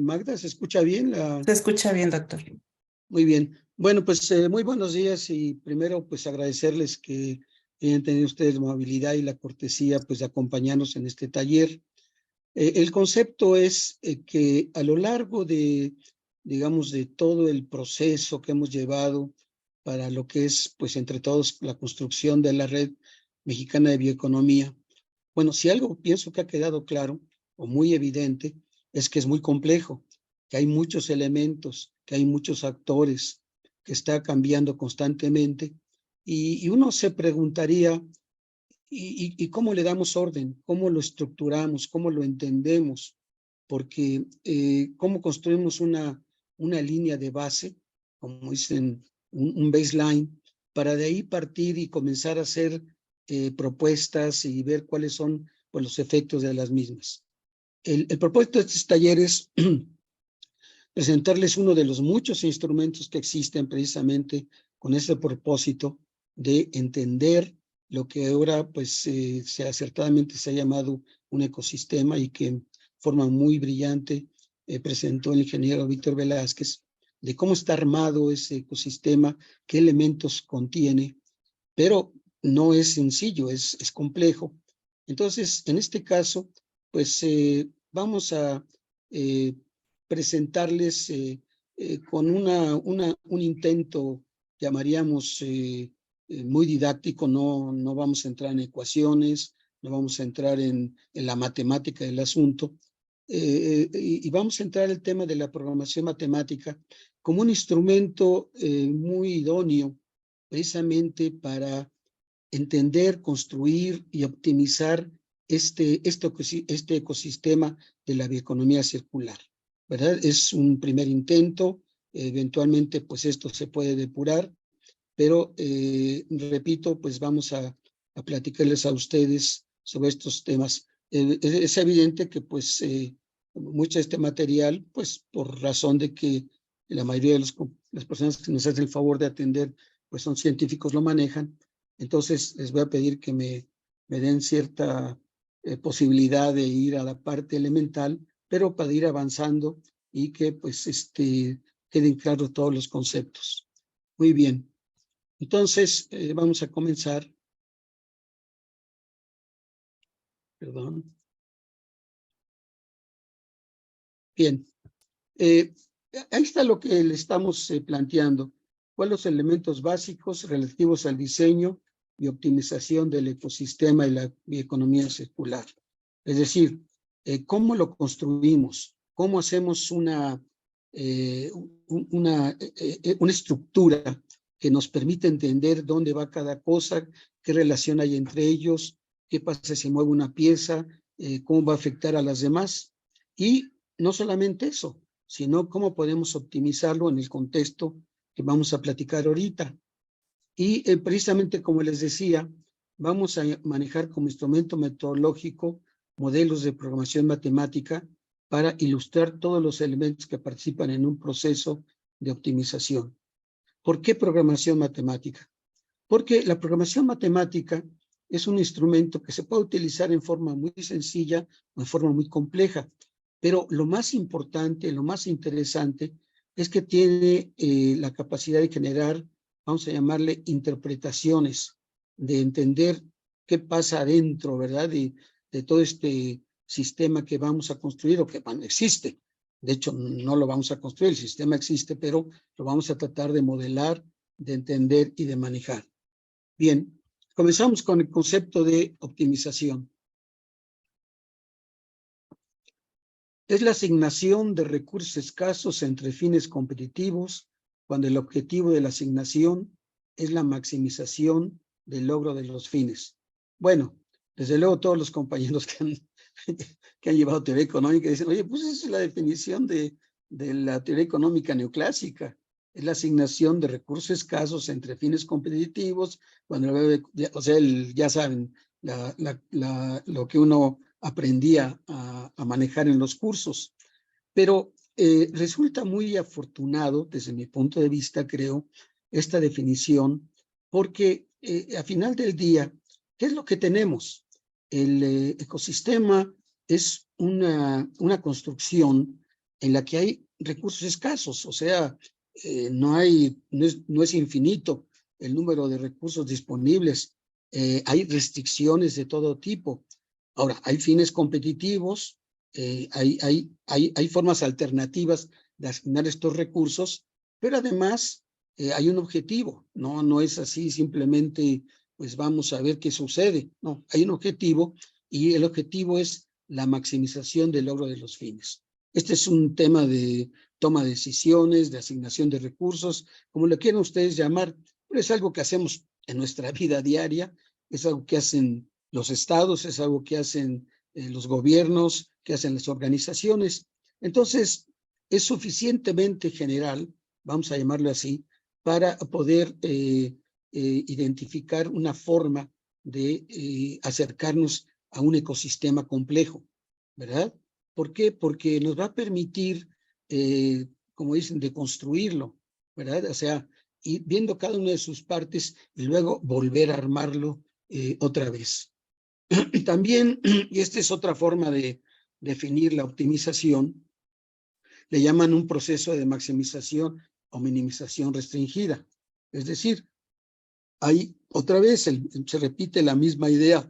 Magda, ¿se escucha bien? Se escucha bien, doctor. Muy bien. Bueno, pues muy buenos días y primero pues agradecerles que hayan tenido ustedes la amabilidad y la cortesía pues de acompañarnos en este taller. El concepto es que a lo largo de, digamos, de todo el proceso que hemos llevado para lo que es pues entre todos la construcción de la Red Mexicana de Bioeconomía, bueno, si algo pienso que ha quedado claro o muy evidente es que es muy complejo, que hay muchos elementos, que hay muchos actores, que está cambiando constantemente y uno se preguntaría, ¿y cómo le damos orden? ¿Cómo lo estructuramos? ¿Cómo lo entendemos? Porque ¿cómo construimos una línea de base, como dicen, un baseline, para de ahí partir y comenzar a hacer propuestas y ver cuáles son pues, los efectos de las mismas? El propósito de estos talleres es presentarles uno de los muchos instrumentos que existen precisamente con ese propósito de entender lo que ahora pues acertadamente se ha llamado un ecosistema y que en forma muy brillante presentó el ingeniero Víctor Velázquez, de cómo está armado ese ecosistema, qué elementos contiene, pero no es sencillo, es complejo. Entonces, en este caso, pues vamos a eh, presentarles con un intento, llamaríamos muy didáctico, no vamos a entrar en ecuaciones, no vamos a entrar en la matemática del asunto, y vamos a entrar en el tema de la programación matemática como un instrumento muy idóneo precisamente para entender, construir y optimizar este ecosistema de la bioeconomía circular, ¿verdad? Es un primer intento, eventualmente pues esto se puede depurar, pero repito, pues vamos a platicarles a ustedes sobre estos temas. Es evidente que pues mucho de este material, pues por razón de que la mayoría de las personas que nos hacen el favor de atender, pues son científicos, lo manejan. Entonces les voy a pedir que me den cierta posibilidad de ir a la parte elemental, pero para ir avanzando y que pues queden claros todos los conceptos. Muy bien. Entonces, vamos a comenzar. Perdón. Bien. Ahí está lo que le estamos planteando. ¿Cuáles los elementos básicos relativos al diseño y optimización del ecosistema y la bioeconomía circular? Es decir, ¿cómo lo construimos? ¿Cómo hacemos una estructura que nos permite entender dónde va cada cosa, qué relación hay entre ellos, qué pasa si mueve una pieza, cómo va a afectar a las demás? Y no solamente eso, sino cómo podemos optimizarlo en el contexto que vamos a platicar ahorita. Y precisamente como les decía, vamos a manejar como instrumento metodológico modelos de programación matemática para ilustrar todos los elementos que participan en un proceso de optimización. ¿Por qué programación matemática? Porque la programación matemática es un instrumento que se puede utilizar en forma muy sencilla o en forma muy compleja, pero lo más importante, lo más interesante es que tiene la capacidad de generar, vamos a llamarle interpretaciones, de entender qué pasa adentro, ¿verdad? De todo este sistema que vamos a construir o que existe. De hecho, no lo vamos a construir, el sistema existe, pero lo vamos a tratar de modelar, de entender y de manejar. Bien, comenzamos con el concepto de optimización. Es la asignación de recursos escasos entre fines competitivos cuando el objetivo de la asignación es la maximización del logro de los fines. Bueno, desde luego todos los compañeros que han llevado teoría económica dicen, oye, pues esa es la definición de la teoría económica neoclásica. Es la asignación de recursos escasos entre fines competitivos, cuando, o sea, ya saben, lo que uno aprendía a manejar en los cursos. Pero resulta muy afortunado, desde mi punto de vista, creo, esta definición, porque a final del día, ¿qué es lo que tenemos? El ecosistema es una construcción en la que hay recursos escasos, o sea, no es infinito el número de recursos disponibles, hay restricciones de todo tipo. Ahora, hay fines competitivos, hay formas alternativas de asignar estos recursos, pero además hay un objetivo, no es así simplemente, pues vamos a ver qué sucede, no, hay un objetivo y el objetivo es la maximización del logro de los fines. Este es un tema de toma de decisiones, de asignación de recursos, como lo quieran ustedes llamar, pero es algo que hacemos en nuestra vida diaria, es algo que hacen los estados, es algo que hacen los gobiernos, que hacen las organizaciones. Entonces, es suficientemente general, vamos a llamarlo así, para poder identificar una forma de acercarnos a un ecosistema complejo, ¿verdad? ¿Por qué? Porque nos va a permitir, como dicen, deconstruirlo, ¿verdad? O sea, ir viendo cada una de sus partes y luego volver a armarlo otra vez. También, y esta es otra forma de definir la optimización, le llaman un proceso de maximización o minimización restringida. Es decir, hay otra vez, se repite la misma idea.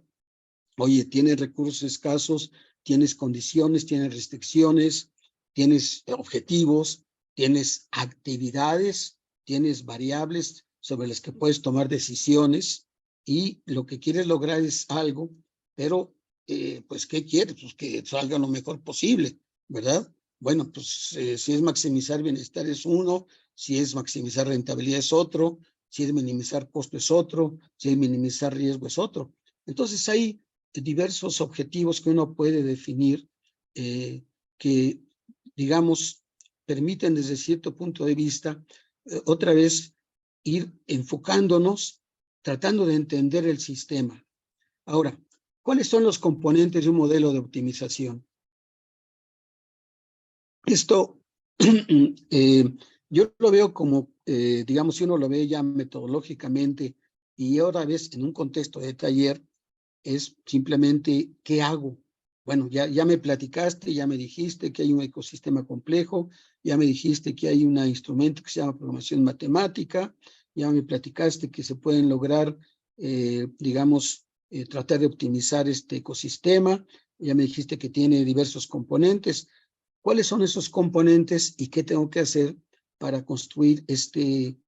Oye, tienes recursos escasos, tienes condiciones, tienes restricciones, tienes objetivos, tienes actividades, tienes variables sobre las que puedes tomar decisiones y lo que quieres lograr es algo, pero pues ¿qué quieres? Pues que salga lo mejor posible, ¿verdad? Bueno, pues si es maximizar bienestar es uno, si es maximizar rentabilidad es otro, si es minimizar costo es otro, si es minimizar riesgo es otro. Entonces hay diversos objetivos que uno puede definir que, digamos, permiten desde cierto punto de vista, otra vez, ir enfocándonos, tratando de entender el sistema. Ahora, ¿cuáles son los componentes de un modelo de optimización? Esto, yo lo veo como, digamos, si uno lo ve ya metodológicamente y otra vez en un contexto de taller, es simplemente, ¿qué hago? Bueno, ya me platicaste, ya me dijiste que hay un ecosistema complejo, ya me dijiste que hay un instrumento que se llama programación matemática, ya me platicaste que se pueden lograr, digamos, tratar de optimizar este ecosistema, ya me dijiste que tiene diversos componentes. ¿Cuáles son esos componentes y qué tengo que hacer para construir este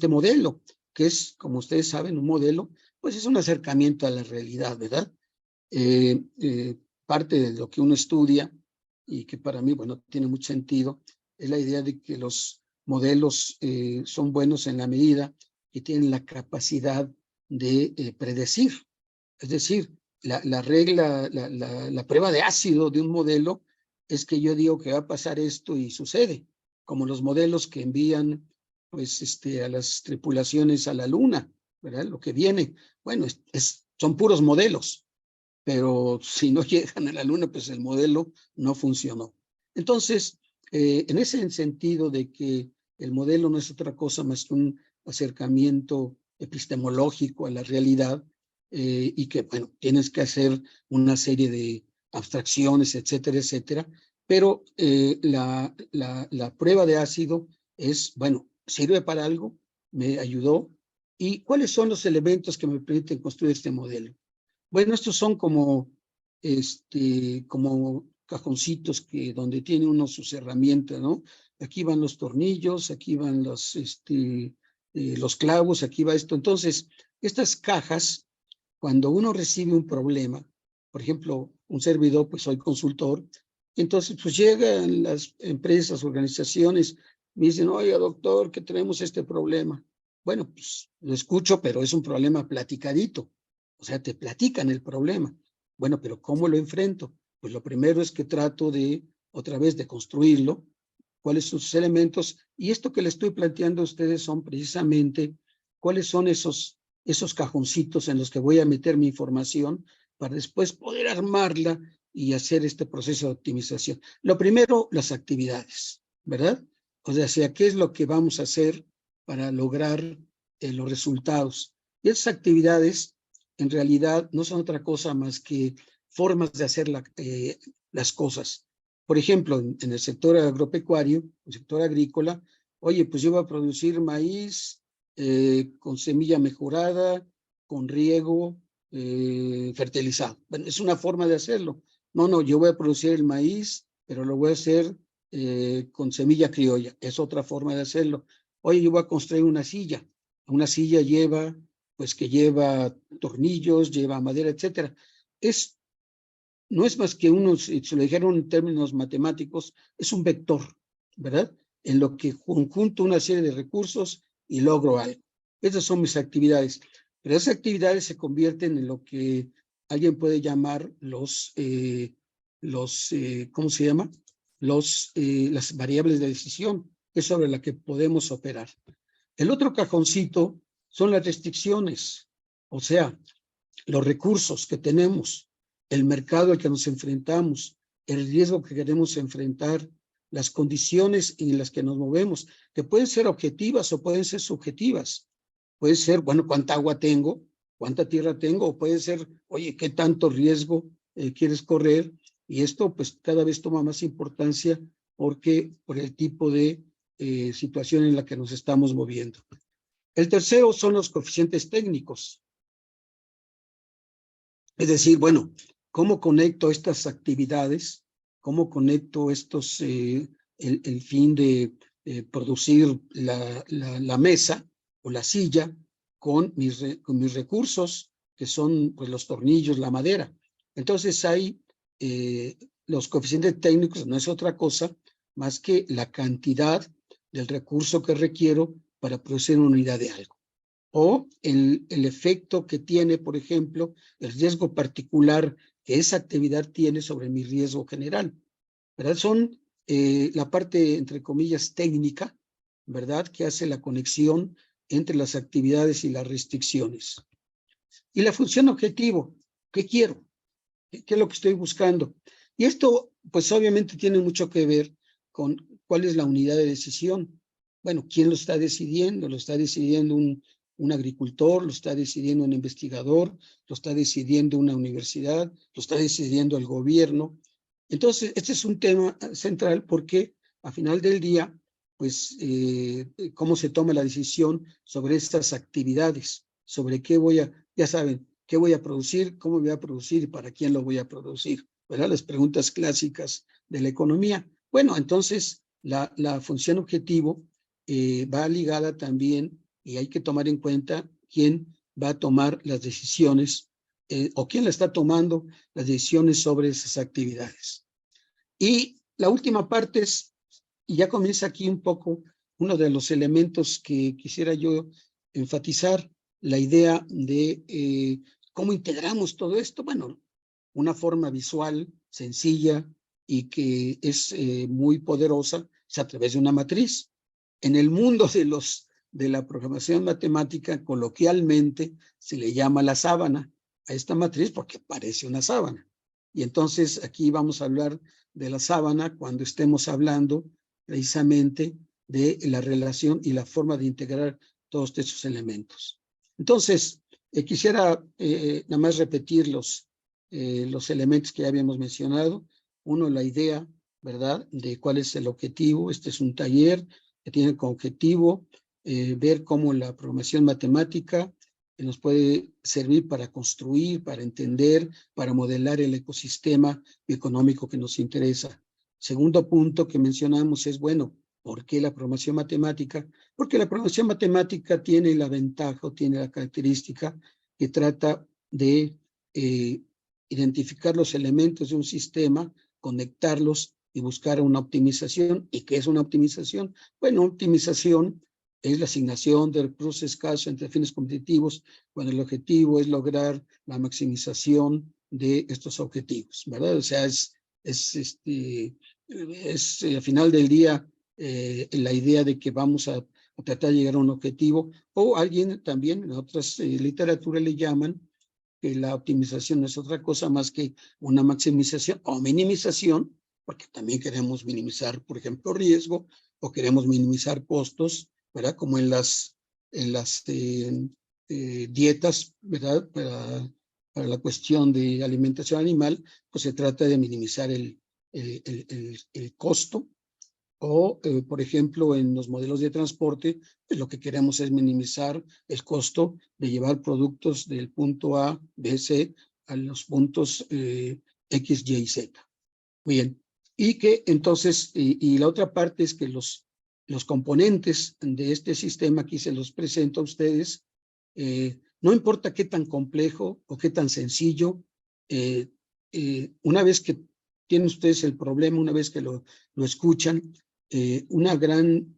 modelo? Que es, como ustedes saben, un modelo, pues es un acercamiento a la realidad, ¿verdad? Parte de lo que uno estudia y que para mí, bueno, tiene mucho sentido, es la idea de que los modelos son buenos en la medida que tienen la capacidad de predecir. Es decir, la regla, la prueba de ácido de un modelo es que yo digo que va a pasar esto y sucede, como los modelos que envían pues, a las tripulaciones a la luna, ¿verdad? Lo que viene, bueno, son puros modelos, pero si no llegan a la luna, pues el modelo no funcionó. Entonces, en ese sentido de que el modelo no es otra cosa más que un acercamiento epistemológico a la realidad y que, bueno, tienes que hacer una serie de abstracciones, etcétera, etcétera, pero la prueba de ácido es, bueno, sirve para algo, me ayudó, ¿y cuáles son los elementos que me permiten construir este modelo? Bueno, estos son como cajoncitos donde tiene uno sus herramientas, ¿no? Aquí van los tornillos, aquí van los clavos, aquí va esto. Entonces, estas cajas, cuando uno recibe un problema, por ejemplo, un servidor, pues soy consultor, entonces pues llegan las empresas, organizaciones, me dicen, oiga, doctor, que tenemos este problema. Bueno, pues lo escucho, pero es un problema platicadito. O sea, te platican el problema. Bueno, pero ¿cómo lo enfrento? Pues lo primero es que trato de, otra vez, de construirlo, cuáles son sus elementos, y esto que le estoy planteando a ustedes son precisamente cuáles son esos cajoncitos en los que voy a meter mi información para después poder armarla y hacer este proceso de optimización. Lo primero, las actividades, ¿verdad? O sea, ¿qué es lo que vamos a hacer para lograr los resultados? Y esas actividades en realidad no son otra cosa más que formas de hacer las cosas. por ejemplo, en el sector agropecuario, el sector agrícola, oye, pues yo voy a producir maíz con semilla mejorada, con riego, fertilizado. Bueno, es una forma de hacerlo. No, no, yo voy a producir el maíz, pero lo voy a hacer con semilla criolla. Es otra forma de hacerlo. Oye, yo voy a construir una silla. Una silla lleva, pues que lleva tornillos, lleva madera, etcétera. No es más que uno, si lo dijeron en términos matemáticos, es un vector, ¿verdad? En lo que conjunto una serie de recursos y logro algo. Esas son mis actividades. Pero esas actividades se convierten en lo que alguien puede llamar ¿cómo se llama? Las variables de decisión, es sobre la que podemos operar. El otro cajoncito son las restricciones, o sea, los recursos que tenemos, el mercado al que nos enfrentamos, el riesgo que queremos enfrentar, las condiciones en las que nos movemos, que pueden ser objetivas o pueden ser subjetivas. Puede ser, bueno, cuánta agua tengo, cuánta tierra tengo, o puede ser, oye, qué tanto riesgo quieres correr. Y esto pues cada vez toma más importancia porque por el tipo de situación en la que nos estamos moviendo. El tercero son los coeficientes técnicos. Es decir, bueno, ¿cómo conecto estas actividades? ¿Cómo conecto el fin de producir la mesa o la silla con mis recursos, que son pues, los tornillos, la madera? Entonces hay los coeficientes técnicos, no es otra cosa más que la cantidad del recurso que requiero para producir una unidad de algo. O el efecto que tiene, por ejemplo, el riesgo particular que esa actividad tiene sobre mi riesgo general, ¿verdad? Son la parte, entre comillas, técnica, ¿verdad? Que hace la conexión entre las actividades y las restricciones. Y la función objetivo, ¿qué quiero? ¿Qué es lo que estoy buscando? Y esto, pues obviamente tiene mucho que ver con cuál es la unidad de decisión. Bueno, ¿quién lo está decidiendo? Lo está decidiendo un agricultor, lo está decidiendo un investigador, lo está decidiendo una universidad, lo está decidiendo el gobierno. Entonces, este es un tema central porque a final del día, pues, cómo se toma la decisión sobre estas actividades, sobre qué ya saben, qué voy a producir, cómo voy a producir y para quién lo voy a producir, ¿verdad? Las preguntas clásicas de la economía. Bueno, entonces, la función objetivo va ligada también y hay que tomar en cuenta quién va a tomar las decisiones o quién la está tomando las decisiones sobre esas actividades. Y la última parte es, y ya comienza aquí un poco uno de los elementos que quisiera yo enfatizar, la idea de cómo integramos todo esto. Bueno, una forma visual, sencilla y que es muy poderosa es a través de una matriz. En el mundo de la programación matemática, coloquialmente se le llama la sábana a esta matriz porque parece una sábana. Y entonces aquí vamos a hablar de la sábana cuando estemos hablando precisamente de la relación y la forma de integrar todos estos elementos. Entonces, quisiera nada más repetir los elementos que ya habíamos mencionado. Uno, la idea, ¿verdad?, de cuál es el objetivo. Este es un taller que tiene como objetivo ver cómo la programación matemática nos puede servir para construir, para entender, para modelar el ecosistema económico que nos interesa. Segundo punto que mencionamos es, bueno, ¿por qué la programación matemática? Porque la programación matemática tiene la ventaja o tiene la característica que trata de identificar los elementos de un sistema, conectarlos y buscar una optimización. ¿Y qué es una optimización? Bueno, optimización es la asignación de recursos escasos entre fines competitivos cuando el objetivo es lograr la maximización de estos objetivos, ¿verdad? O sea, al final del día la idea de que vamos a tratar de llegar a un objetivo, o alguien también en otras literaturas le llaman que la optimización no es otra cosa más que una maximización o minimización, porque también queremos minimizar, por ejemplo, riesgo o queremos minimizar costos, ¿verdad? Como en las dietas, ¿verdad? Para la cuestión de alimentación animal, pues se trata de minimizar el el costo, o, por ejemplo, en los modelos de transporte, pues lo que queremos es minimizar el costo de llevar productos del punto A, B, C a los puntos X, Y y Z. Muy bien. Y que entonces, y la otra parte es que los componentes de este sistema, aquí se los presento a ustedes, no importa qué tan complejo o qué tan sencillo, una vez que tienen ustedes el problema, una vez que lo escuchan, una gran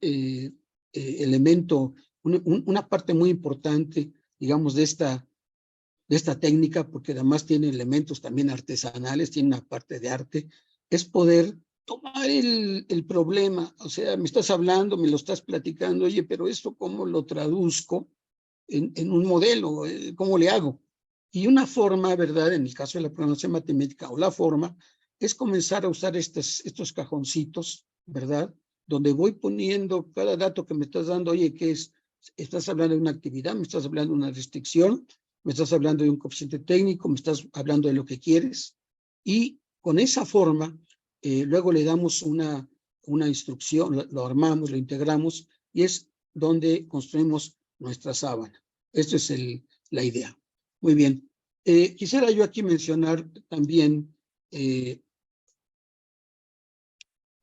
elemento, una parte muy importante, digamos, de esta técnica, porque además tiene elementos también artesanales, tiene una parte de arte, es poder tomar el problema. O sea, me estás hablando, me lo estás platicando, oye, pero esto ¿cómo lo traduzco en un modelo? ¿Cómo le hago? Y una forma, ¿verdad? En el caso de la programación matemática, o la forma, es comenzar a usar estos cajoncitos, ¿verdad? Donde voy poniendo cada dato que me estás dando, oye, ¿qué es? ¿Estás hablando de una actividad? ¿Me estás hablando de una restricción? ¿Me estás hablando de un coeficiente técnico? ¿Me estás hablando de lo que quieres? Y con esa forma, luego le damos una instrucción, lo armamos, lo integramos, y es donde construimos nuestra sábana. Esta es la idea. Muy bien. Quisiera yo aquí mencionar también,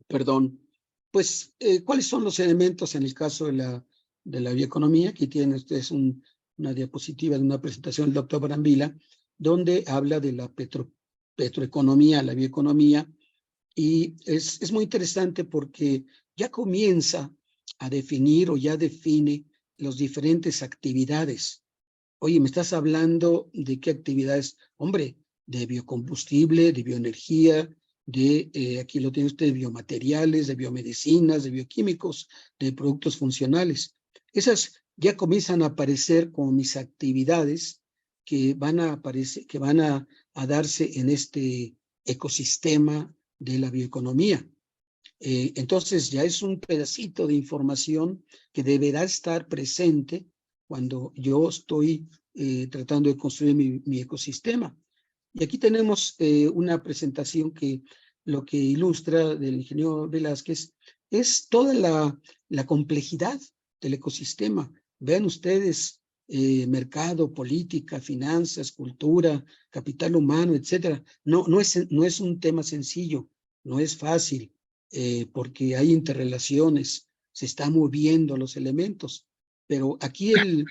perdón, pues, ¿cuáles son los elementos en el caso de la bioeconomía? Aquí tienen ustedes una diapositiva de una presentación del doctor Brambila, donde habla de la petroeconomía, la bioeconomía, y es muy interesante porque ya comienza a definir o ya define las diferentes actividades. Oye, ¿me estás hablando de qué actividades? Hombre, de biocombustible, de bioenergía, aquí lo tiene usted, de biomateriales, de biomedicinas, de bioquímicos, de productos funcionales. Esas ya comienzan a aparecer como mis actividades que van a aparecer, que van a darse en este ecosistema de la bioeconomía. Entonces ya es un pedacito de información que deberá estar presente cuando yo estoy tratando de construir mi ecosistema. Y aquí tenemos una presentación que lo que ilustra del ingeniero Velázquez es toda la complejidad del ecosistema. Vean ustedes, mercado, política, finanzas, cultura, capital humano, etcétera. No es un tema sencillo, no es fácil, porque hay interrelaciones, se están moviendo los elementos. Pero aquí el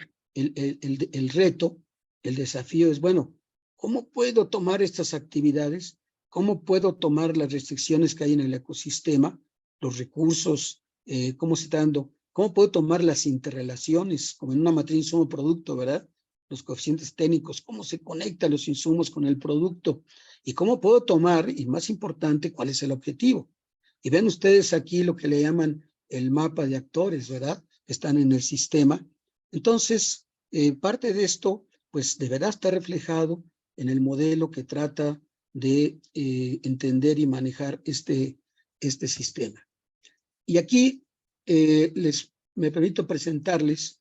reto, el desafío es, bueno, ¿cómo puedo tomar estas actividades? ¿Cómo puedo tomar las restricciones que hay en el ecosistema, los recursos, cómo se está dando? ¿Cómo puedo tomar las interrelaciones, como en una matriz insumo-producto, ¿verdad? Los coeficientes técnicos, cómo se conectan los insumos con el producto, y cómo puedo tomar, y más importante, cuál es el objetivo. Y ven ustedes aquí lo que le llaman el mapa de actores, ¿verdad? Que están en el sistema. Entonces, parte de esto, pues, deberá estar reflejado en el modelo que trata de entender y manejar este sistema. Y aquí me permito presentarles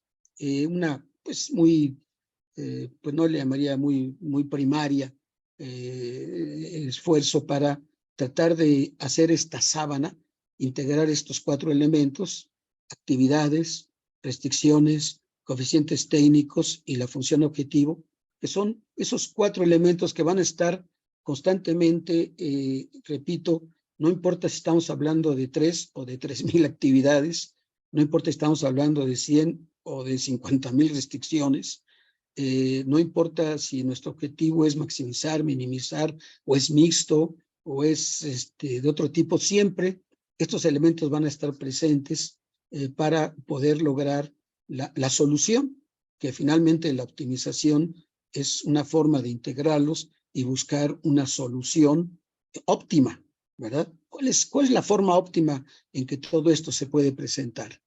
una, pues, pues no le llamaría muy primaria, esfuerzo para tratar de hacer esta sábana, integrar estos 4 elementos: actividades, restricciones, coeficientes técnicos y la función objetivo, que son esos 4 elementos que van a estar constantemente, repito, no importa si estamos hablando de 3 o de 3,000 actividades, no importa si estamos hablando de 100 o de 50,000 restricciones, no importa si nuestro objetivo es maximizar, minimizar, o es mixto, o es de otro tipo, siempre estos elementos van a estar presentes para poder lograr la solución, que finalmente la optimización es una forma de integrarlos y buscar una solución óptima, ¿verdad? ¿Cuál es la forma óptima en que todo esto se puede presentar?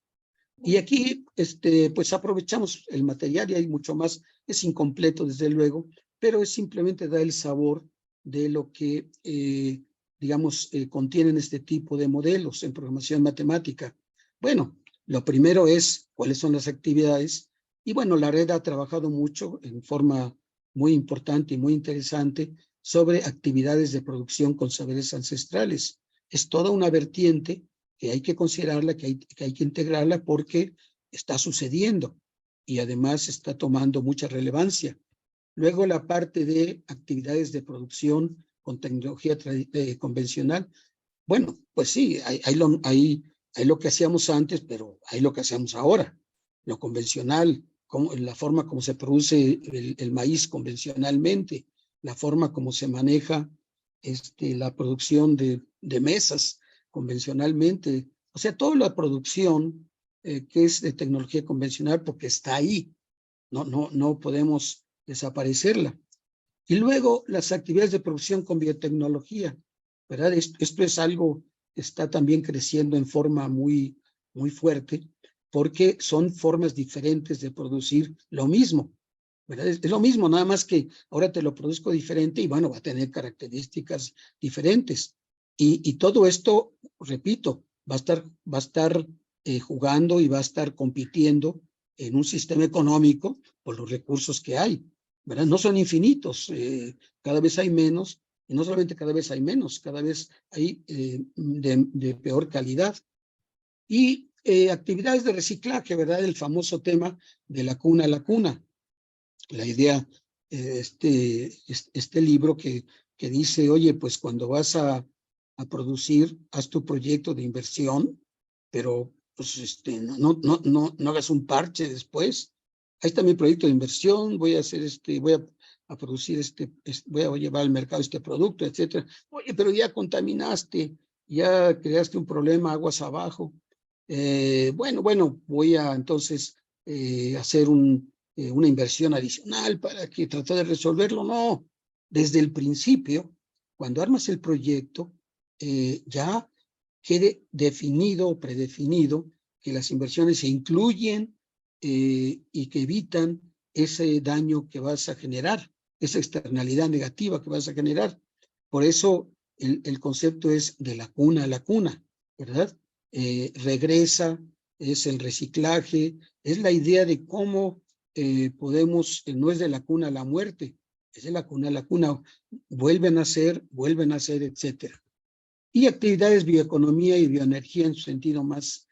Y aquí, pues aprovechamos el material, y hay mucho más, es incompleto desde luego, pero es simplemente dar el sabor de lo que, digamos, contienen este tipo de modelos en programación matemática. Bueno, lo primero es cuáles son las actividades, y bueno, la red ha trabajado mucho en forma muy importante y muy interesante sobre actividades de producción con saberes ancestrales. Es toda una vertiente que hay que considerarla, que hay que integrarla porque está sucediendo y además está tomando mucha relevancia. Luego la parte de actividades de producción con tecnología convencional. Bueno, pues sí, hay lo que hacíamos antes, pero hay lo que hacemos ahora. Lo convencional, la forma como se produce el maíz convencionalmente, la forma como se maneja la producción de mesas convencionalmente. O sea, toda la producción que es de tecnología convencional porque está ahí. No podemos desaparecerla. Y luego las actividades de producción con biotecnología, ¿verdad? Esto es algo que está también creciendo en forma muy fuerte, porque son formas diferentes de producir lo mismo, ¿verdad? Es lo mismo, nada más que ahora te lo produzco diferente y bueno, va a tener características diferentes. Y todo esto, repito, va a estar jugando y va a estar compitiendo en un sistema económico por los recursos que hay, ¿verdad? No son infinitos, cada vez hay menos, y no solamente cada vez hay menos, cada vez hay de peor calidad. Y actividades de reciclaje, ¿verdad? El famoso tema de la cuna a la cuna. La idea, este libro que dice, oye, pues cuando vas a producir, haz tu proyecto de inversión, pero pues no hagas un parche después. Ahí está mi proyecto de inversión, voy a hacer voy a producir voy a llevar al mercado este producto, etcétera. Oye, pero ya contaminaste, ya creaste un problema aguas abajo. Bueno, voy a entonces hacer una inversión adicional para que trate de resolverlo. No, desde el principio, cuando armas el proyecto, ya quede definido o predefinido que las inversiones se incluyen y que evitan ese daño que vas a generar, esa externalidad negativa que vas a generar. Por eso el concepto es de la cuna a la cuna, ¿verdad? Regresa, es el reciclaje, es la idea de cómo podemos, no es de la cuna a la muerte, es de la cuna a la cuna, vuelven a ser, etcétera. Y actividades bioeconomía y bioenergía en su sentido más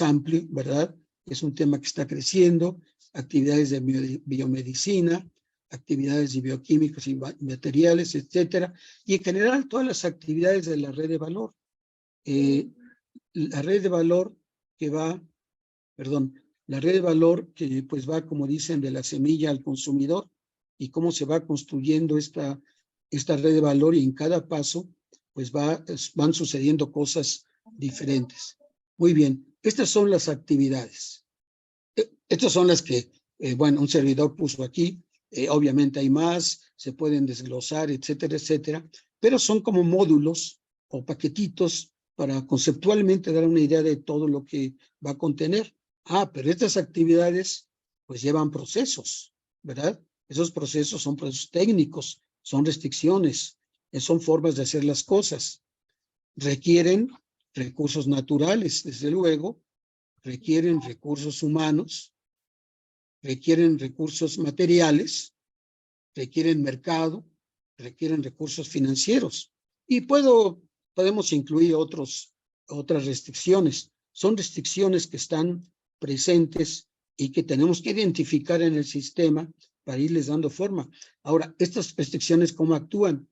amplio, ¿verdad? Es un tema que está creciendo, actividades de biomedicina, actividades de bioquímicos y materiales, etcétera, y en general todas las actividades de la red de valor. La red de valor que va, la red de valor que pues va, como dicen, de la semilla al consumidor y cómo se va construyendo esta red de valor y en cada paso pues van sucediendo cosas diferentes. Muy bien, estas son las actividades. Estas son las que, bueno, un servidor puso aquí. Obviamente hay más, se pueden desglosar, etcétera, etcétera, pero son como módulos o paquetitos para conceptualmente dar una idea de todo lo que va a contener. Pero estas actividades pues llevan procesos, ¿verdad? Esos procesos son procesos técnicos, son restricciones, son formas de hacer las cosas. Requieren recursos naturales, desde luego, requieren recursos humanos, requieren recursos materiales, requieren mercado, requieren recursos financieros. Y podemos incluir otras restricciones. Son restricciones que están presentes y que tenemos que identificar en el sistema para irles dando forma. Ahora, estas restricciones, ¿cómo actúan?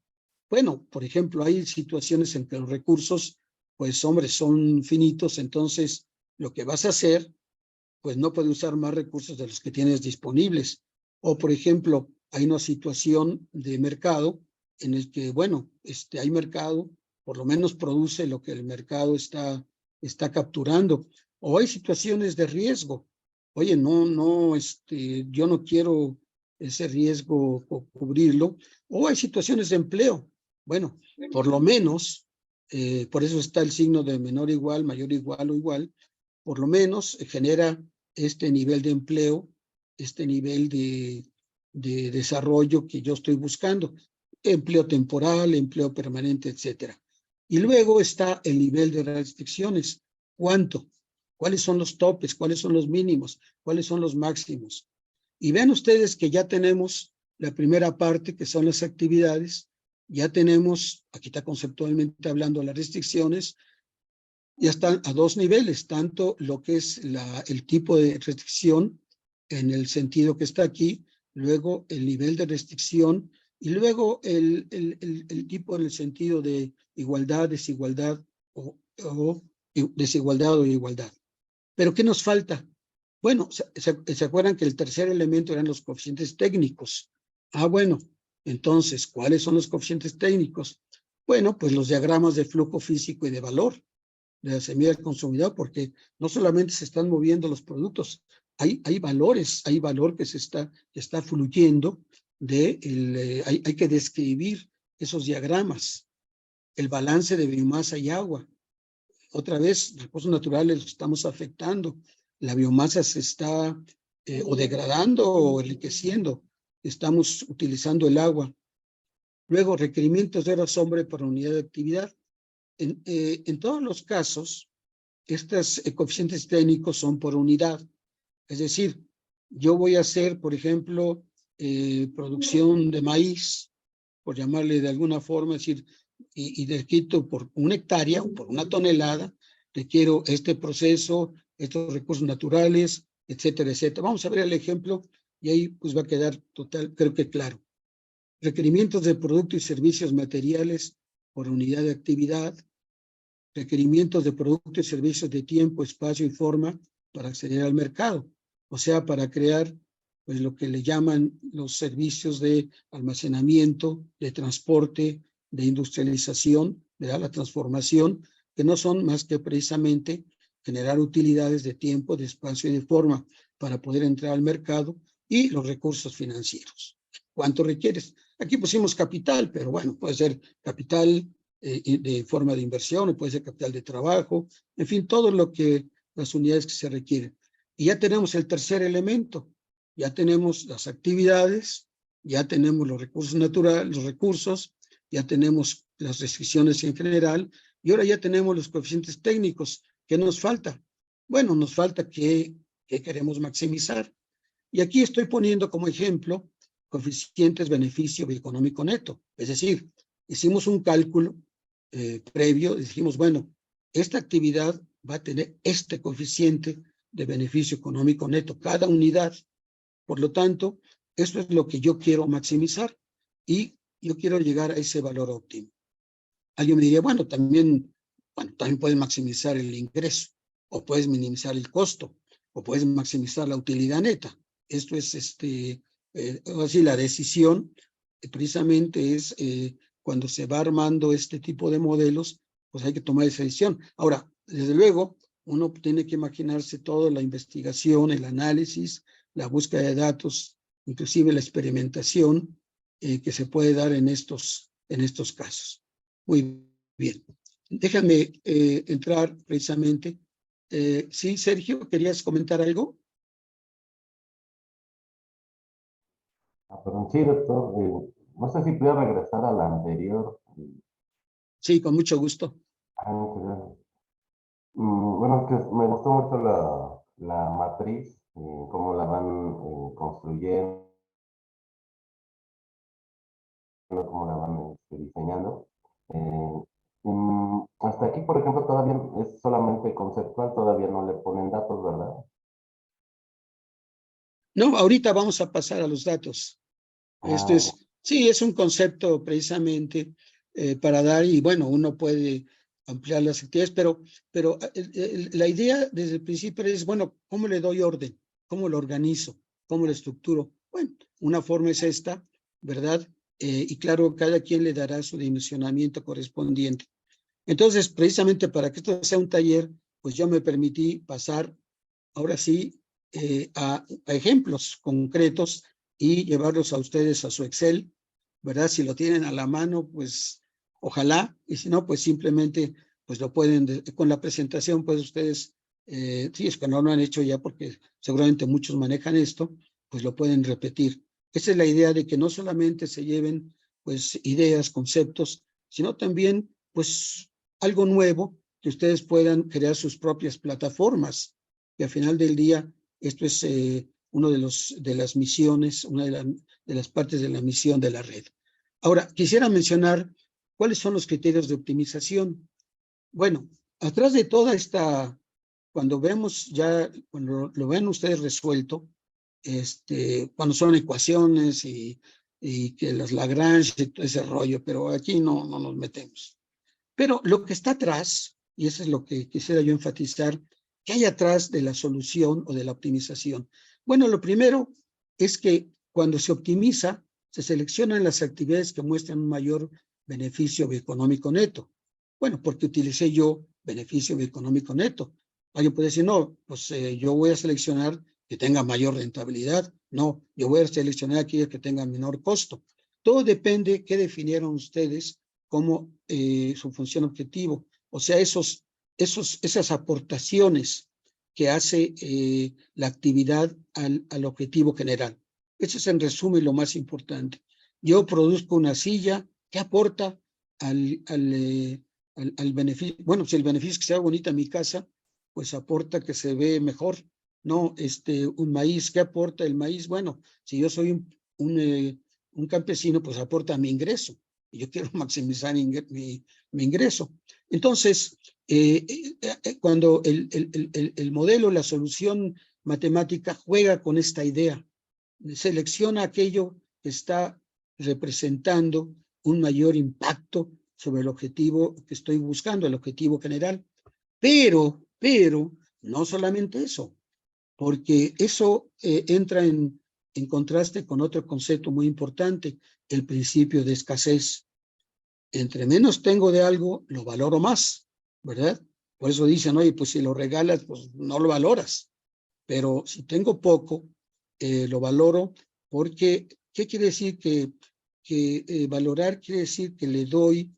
Bueno, por ejemplo, hay situaciones en que los recursos, pues, hombre, son finitos, entonces lo que vas a hacer, pues no puede usar más recursos de los que tienes disponibles. O, por ejemplo, hay una situación de mercado en el que, bueno, hay mercado, por lo menos produce lo que el mercado está capturando. O hay situaciones de riesgo. Oye, yo no quiero ese riesgo cubrirlo. O hay situaciones de empleo. Bueno, por lo menos, por eso está el signo de menor igual, mayor igual o igual, por lo menos genera este nivel de empleo, este nivel de desarrollo que yo estoy buscando, empleo temporal, empleo permanente, etcétera. Y luego está el nivel de restricciones. ¿Cuánto? ¿Cuáles son los topes? ¿Cuáles son los mínimos? ¿Cuáles son los máximos? Y vean ustedes que ya tenemos la primera parte, que son las actividades, ya tenemos, aquí está conceptualmente hablando, las restricciones, ya están a dos niveles, tanto lo que es el tipo de restricción en el sentido que está aquí, luego el nivel de restricción y luego el tipo en el sentido de igualdad, desigualdad o desigualdad o igualdad. ¿Pero qué nos falta? Bueno, ¿se acuerdan que el tercer elemento eran los coeficientes técnicos? Bueno, entonces, ¿cuáles son los coeficientes técnicos? Bueno, pues los diagramas de flujo físico y de valor de la semilla del consumidor, porque no solamente se están moviendo los productos, hay valores, hay valor que está fluyendo, hay que describir esos diagramas, el balance de biomasa y agua. Otra vez, recursos naturales los estamos afectando, la biomasa se está o degradando o enriqueciendo, estamos utilizando el agua. Luego, requerimientos de horas hombre por unidad de actividad. En todos los casos, estos coeficientes técnicos son por unidad. Es decir, yo voy a hacer, por ejemplo, producción de maíz, por llamarle de alguna forma, es decir, y requiero por una hectárea o por una tonelada, requiero este proceso, estos recursos naturales, etcétera, etcétera. Vamos a ver el ejemplo y ahí pues va a quedar total, creo que claro. Requerimientos de productos y servicios materiales por unidad de actividad, requerimientos de productos y servicios de tiempo, espacio y forma para acceder al mercado, o sea, para crear pues lo que le llaman los servicios de almacenamiento, de transporte, de industrialización, ¿verdad? La transformación, que no son más que precisamente generar utilidades de tiempo, de espacio y de forma para poder entrar al mercado y los recursos financieros. ¿Cuánto requieres? Aquí pusimos capital, pero bueno, puede ser capital de forma de inversión, o puede ser capital de trabajo, en fin, todo lo que las unidades que se requieren. Y ya tenemos el tercer elemento, ya tenemos las actividades, ya tenemos los recursos naturales, los recursos, ya tenemos las restricciones en general, y ahora ya tenemos los coeficientes técnicos. ¿Qué nos falta? Bueno, nos falta que queremos maximizar. Y aquí estoy poniendo como ejemplo coeficientes beneficio económico neto. Es decir, hicimos un cálculo previo, dijimos, bueno, esta actividad va a tener este coeficiente de beneficio económico neto, cada unidad. Por lo tanto, esto es lo que yo quiero maximizar y yo quiero llegar a ese valor óptimo. Alguien me diría, bueno, también puedes maximizar el ingreso, o puedes minimizar el costo, o puedes maximizar la utilidad neta. Esto es, así la decisión precisamente es cuando se va armando este tipo de modelos, pues hay que tomar esa decisión. Ahora, desde luego, uno tiene que imaginarse toda la investigación, el análisis, la búsqueda de datos, inclusive la experimentación que se puede dar en estos casos. Muy bien. Déjame entrar precisamente. Sí, Sergio, ¿querías comentar algo? Perdón, sí, doctor. No sé si pudiera regresar a la anterior. Sí, con mucho gusto. Muchas gracias. Bueno, que me gustó mucho la matriz, cómo la van construyendo, cómo la van diseñando. Hasta aquí, por ejemplo, todavía es solamente conceptual, todavía no le ponen datos, ¿verdad? No, ahorita vamos a pasar a los datos. Esto Ah, sí, es un concepto precisamente para dar, y bueno, uno puede ampliar las actividades, pero la idea desde el principio es, bueno, ¿cómo le doy orden? ¿Cómo lo organizo? ¿Cómo lo estructuro? Bueno, una forma es esta, ¿verdad? Y claro, cada quien le dará su dimensionamiento correspondiente. Entonces, precisamente para que esto sea un taller, pues yo me permití pasar, ahora sí, a ejemplos concretos y llevarlos a ustedes a su Excel, ¿verdad? Si lo tienen a la mano, pues ojalá, y si no, pues simplemente, pues lo pueden, con la presentación, pues ustedes, sí, es que no lo han hecho ya porque seguramente muchos manejan esto, pues lo pueden repetir. Esa es la idea de que no solamente se lleven, pues, ideas, conceptos, sino también, pues, algo nuevo, que ustedes puedan crear sus propias plataformas, y al final del día, esto es uno de las misiones, una de las partes de la misión de la red. Ahora, quisiera mencionar cuáles son los criterios de optimización. Bueno, atrás de toda esta, cuando vemos ya, cuando lo ven ustedes resuelto, cuando son ecuaciones y que las Lagrange y todo ese rollo, pero aquí no nos metemos. Pero lo que está atrás, y eso es lo que quisiera yo enfatizar, ¿qué hay atrás de la solución o de la optimización? Bueno, lo primero es que cuando se optimiza, se seleccionan las actividades que muestran un mayor beneficio económico neto. Bueno, porque utilicé yo beneficio económico neto. Alguien puede decir, no, pues yo voy a seleccionar que tenga mayor rentabilidad. No, yo voy a seleccionar aquellas que tengan menor costo. Todo depende qué definieron ustedes como su función objetivo. O sea, esas aportaciones que hace la actividad al objetivo general. Eso es en resumen lo más importante. Yo produzco una silla, ¿qué aporta al beneficio? Bueno, si el beneficio es que sea bonita mi casa, pues aporta que se ve mejor. No, un maíz, ¿qué aporta el maíz? Bueno, si yo soy un campesino, pues aporta mi ingreso. Y yo quiero maximizar mi ingreso. Entonces, cuando el modelo, la solución matemática juega con esta idea, selecciona aquello que está representando un mayor impacto sobre el objetivo que estoy buscando, el objetivo general. Pero, no solamente eso, porque eso entra en contraste con otro concepto muy importante, el principio de escasez. Entre menos tengo de algo, lo valoro más, ¿verdad? Por eso dicen, oye, pues si lo regalas, pues no lo valoras. Pero si tengo poco, lo valoro porque, ¿qué quiere decir? Que valorar quiere decir que le doy,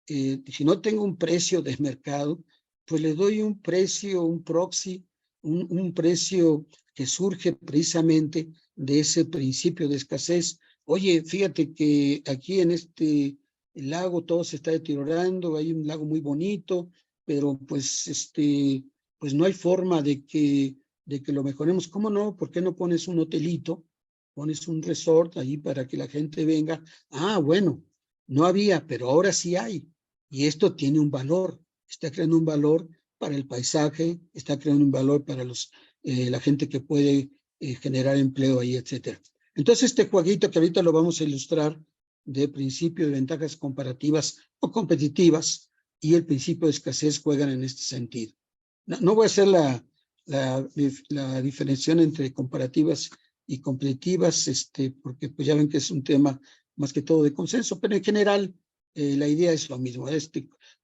si no tengo un precio de mercado, pues le doy un precio, un proxy, un precio que surge precisamente de ese principio de escasez. Oye, fíjate que aquí en este lago todo se está deteriorando, hay un lago muy bonito, pero pues no hay forma de que lo mejoremos. ¿Cómo no? ¿Por qué no pones un hotelito? Pones un resort ahí para que la gente venga. Ah, bueno, no había, pero ahora sí hay. Y esto tiene un valor. Está creando un valor para el paisaje, está creando un valor para la gente que puede generar empleo ahí, etcétera. Entonces, este jueguito que ahorita lo vamos a ilustrar de principio de ventajas comparativas o competitivas y el principio de escasez juegan en este sentido. No voy a hacer la diferenciación entre comparativas y competitivas, porque pues ya ven que es un tema más que todo de consenso, pero en general la idea es lo mismo,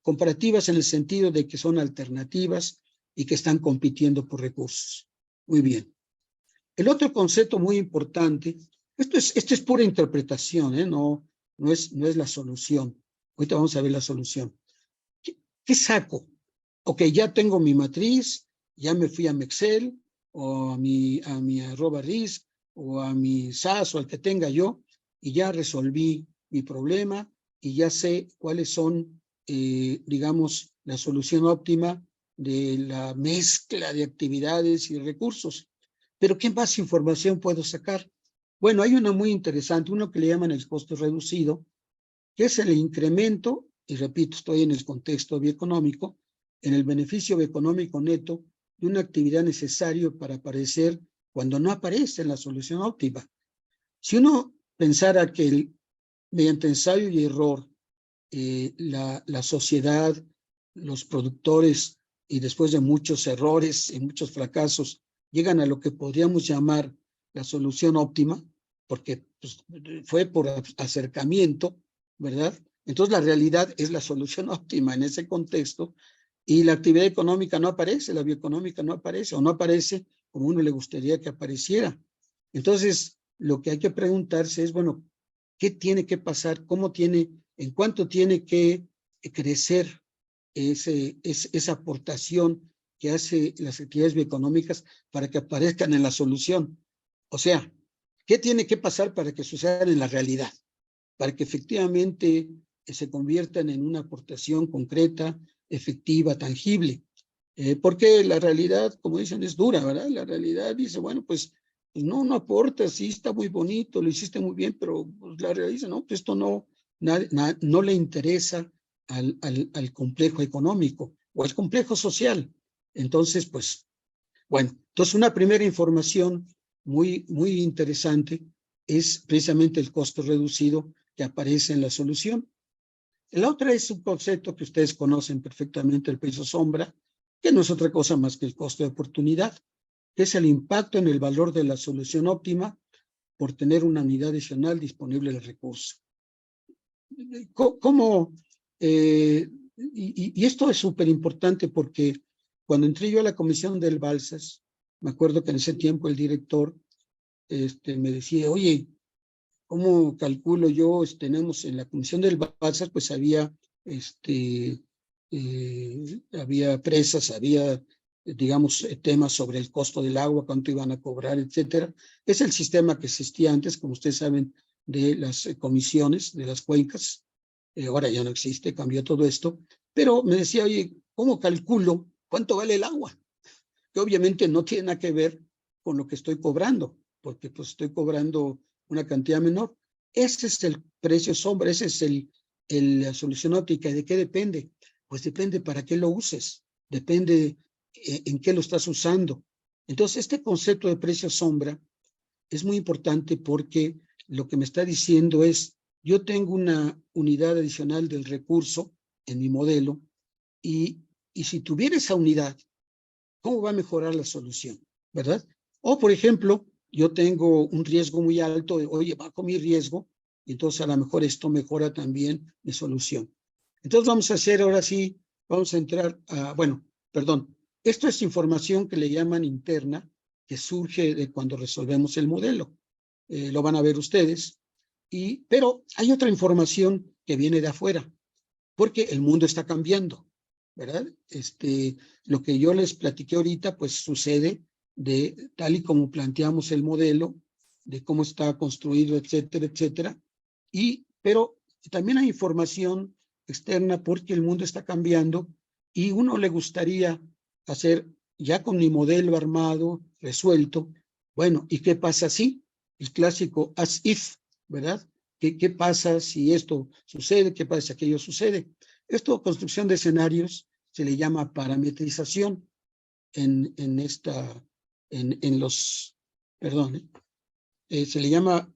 comparativas en el sentido de que son alternativas y que están compitiendo por recursos. Muy bien. El otro concepto muy importante, esto es pura interpretación, no es la solución. Ahorita vamos a ver la solución. ¿Qué saco? Ok, ya tengo mi matriz, ya me fui a mi Excel o a mi @RIS o a mi SAS o al que tenga yo y ya resolví mi problema y ya sé cuáles son, digamos, la solución óptima de la mezcla de actividades y recursos. Pero ¿qué más información puedo sacar? Bueno, hay una muy interesante, uno que le llaman el costo reducido, que es el incremento, y repito, estoy en el contexto bioeconómico, en el beneficio bioeconómico neto de una actividad necesaria para aparecer cuando no aparece en la solución óptima. Si uno pensara que mediante ensayo y error, la sociedad, los productores, y después de muchos errores y muchos fracasos, llegan a lo que podríamos llamar la solución óptima, porque pues, fue por acercamiento, ¿verdad? Entonces la realidad es la solución óptima en ese contexto y la actividad económica no aparece, la bioeconómica no aparece o no aparece como uno le gustaría que apareciera. Entonces, lo que hay que preguntarse es, bueno, ¿qué tiene que pasar? ¿En cuánto tiene que crecer esa aportación que hace las actividades bioeconómicas para que aparezcan en la solución? O sea, ¿qué tiene que pasar para que sucedan en la realidad? Para que efectivamente se conviertan en una aportación concreta, efectiva, tangible. Porque la realidad, como dicen, es dura, ¿verdad? La realidad dice, bueno, pues no aporta, sí está muy bonito, lo hiciste muy bien, pero pues, la realidad dice, no, pues esto no no le interesa al complejo económico o al complejo social. Entonces, pues, bueno, entonces una primera información muy interesante es precisamente el costo reducido que aparece en la solución. La otra es un concepto que ustedes conocen perfectamente, el precio sombra, que no es otra cosa más que el costo de oportunidad, que es el impacto en el valor de la solución óptima por tener una unidad adicional disponible del recurso. ¿Cómo? Y esto es súper importante porque cuando entré yo a la comisión del Balsas, me acuerdo que en ese tiempo el director me decía, oye, ¿cómo calculo yo? Tenemos en la comisión del Balsas, pues había presas, había, digamos, temas sobre el costo del agua, cuánto iban a cobrar, etcétera. Es el sistema que existía antes, como ustedes saben, de las comisiones, de las cuencas. Ahora ya no existe, cambió todo esto. Pero me decía, oye, ¿cómo calculo cuánto vale el agua? Que obviamente no tiene nada que ver con lo que estoy cobrando, porque pues estoy cobrando una cantidad menor. Ese es el precio sombra, ese es la solución óptica. ¿Y de qué depende? Pues depende para qué lo uses, depende en qué lo estás usando. Entonces, este concepto de precio sombra es muy importante porque lo que me está diciendo es, yo tengo una unidad adicional del recurso en mi modelo y si tuviera esa unidad, ¿cómo va a mejorar la solución? ¿Verdad? O, por ejemplo, yo tengo un riesgo muy alto, oye, bajo mi riesgo, y entonces a lo mejor esto mejora también mi solución. Entonces vamos a hacer ahora sí, vamos a entrar a, bueno, perdón, esto es información que le llaman interna, que surge de cuando resolvemos el modelo. Lo van a ver ustedes, pero hay otra información que viene de afuera, porque el mundo está cambiando, ¿verdad? Lo que yo les platiqué ahorita, pues sucede de tal y como planteamos el modelo, de cómo está construido, etcétera, etcétera. Pero también hay información externa porque el mundo está cambiando y uno le gustaría hacer ya con mi modelo armado, resuelto. Bueno, ¿y qué pasa si? El clásico as if, ¿verdad? ¿Qué pasa si esto sucede? ¿Qué pasa si aquello sucede? Esto, construcción de escenarios, se le llama parametrización se le llama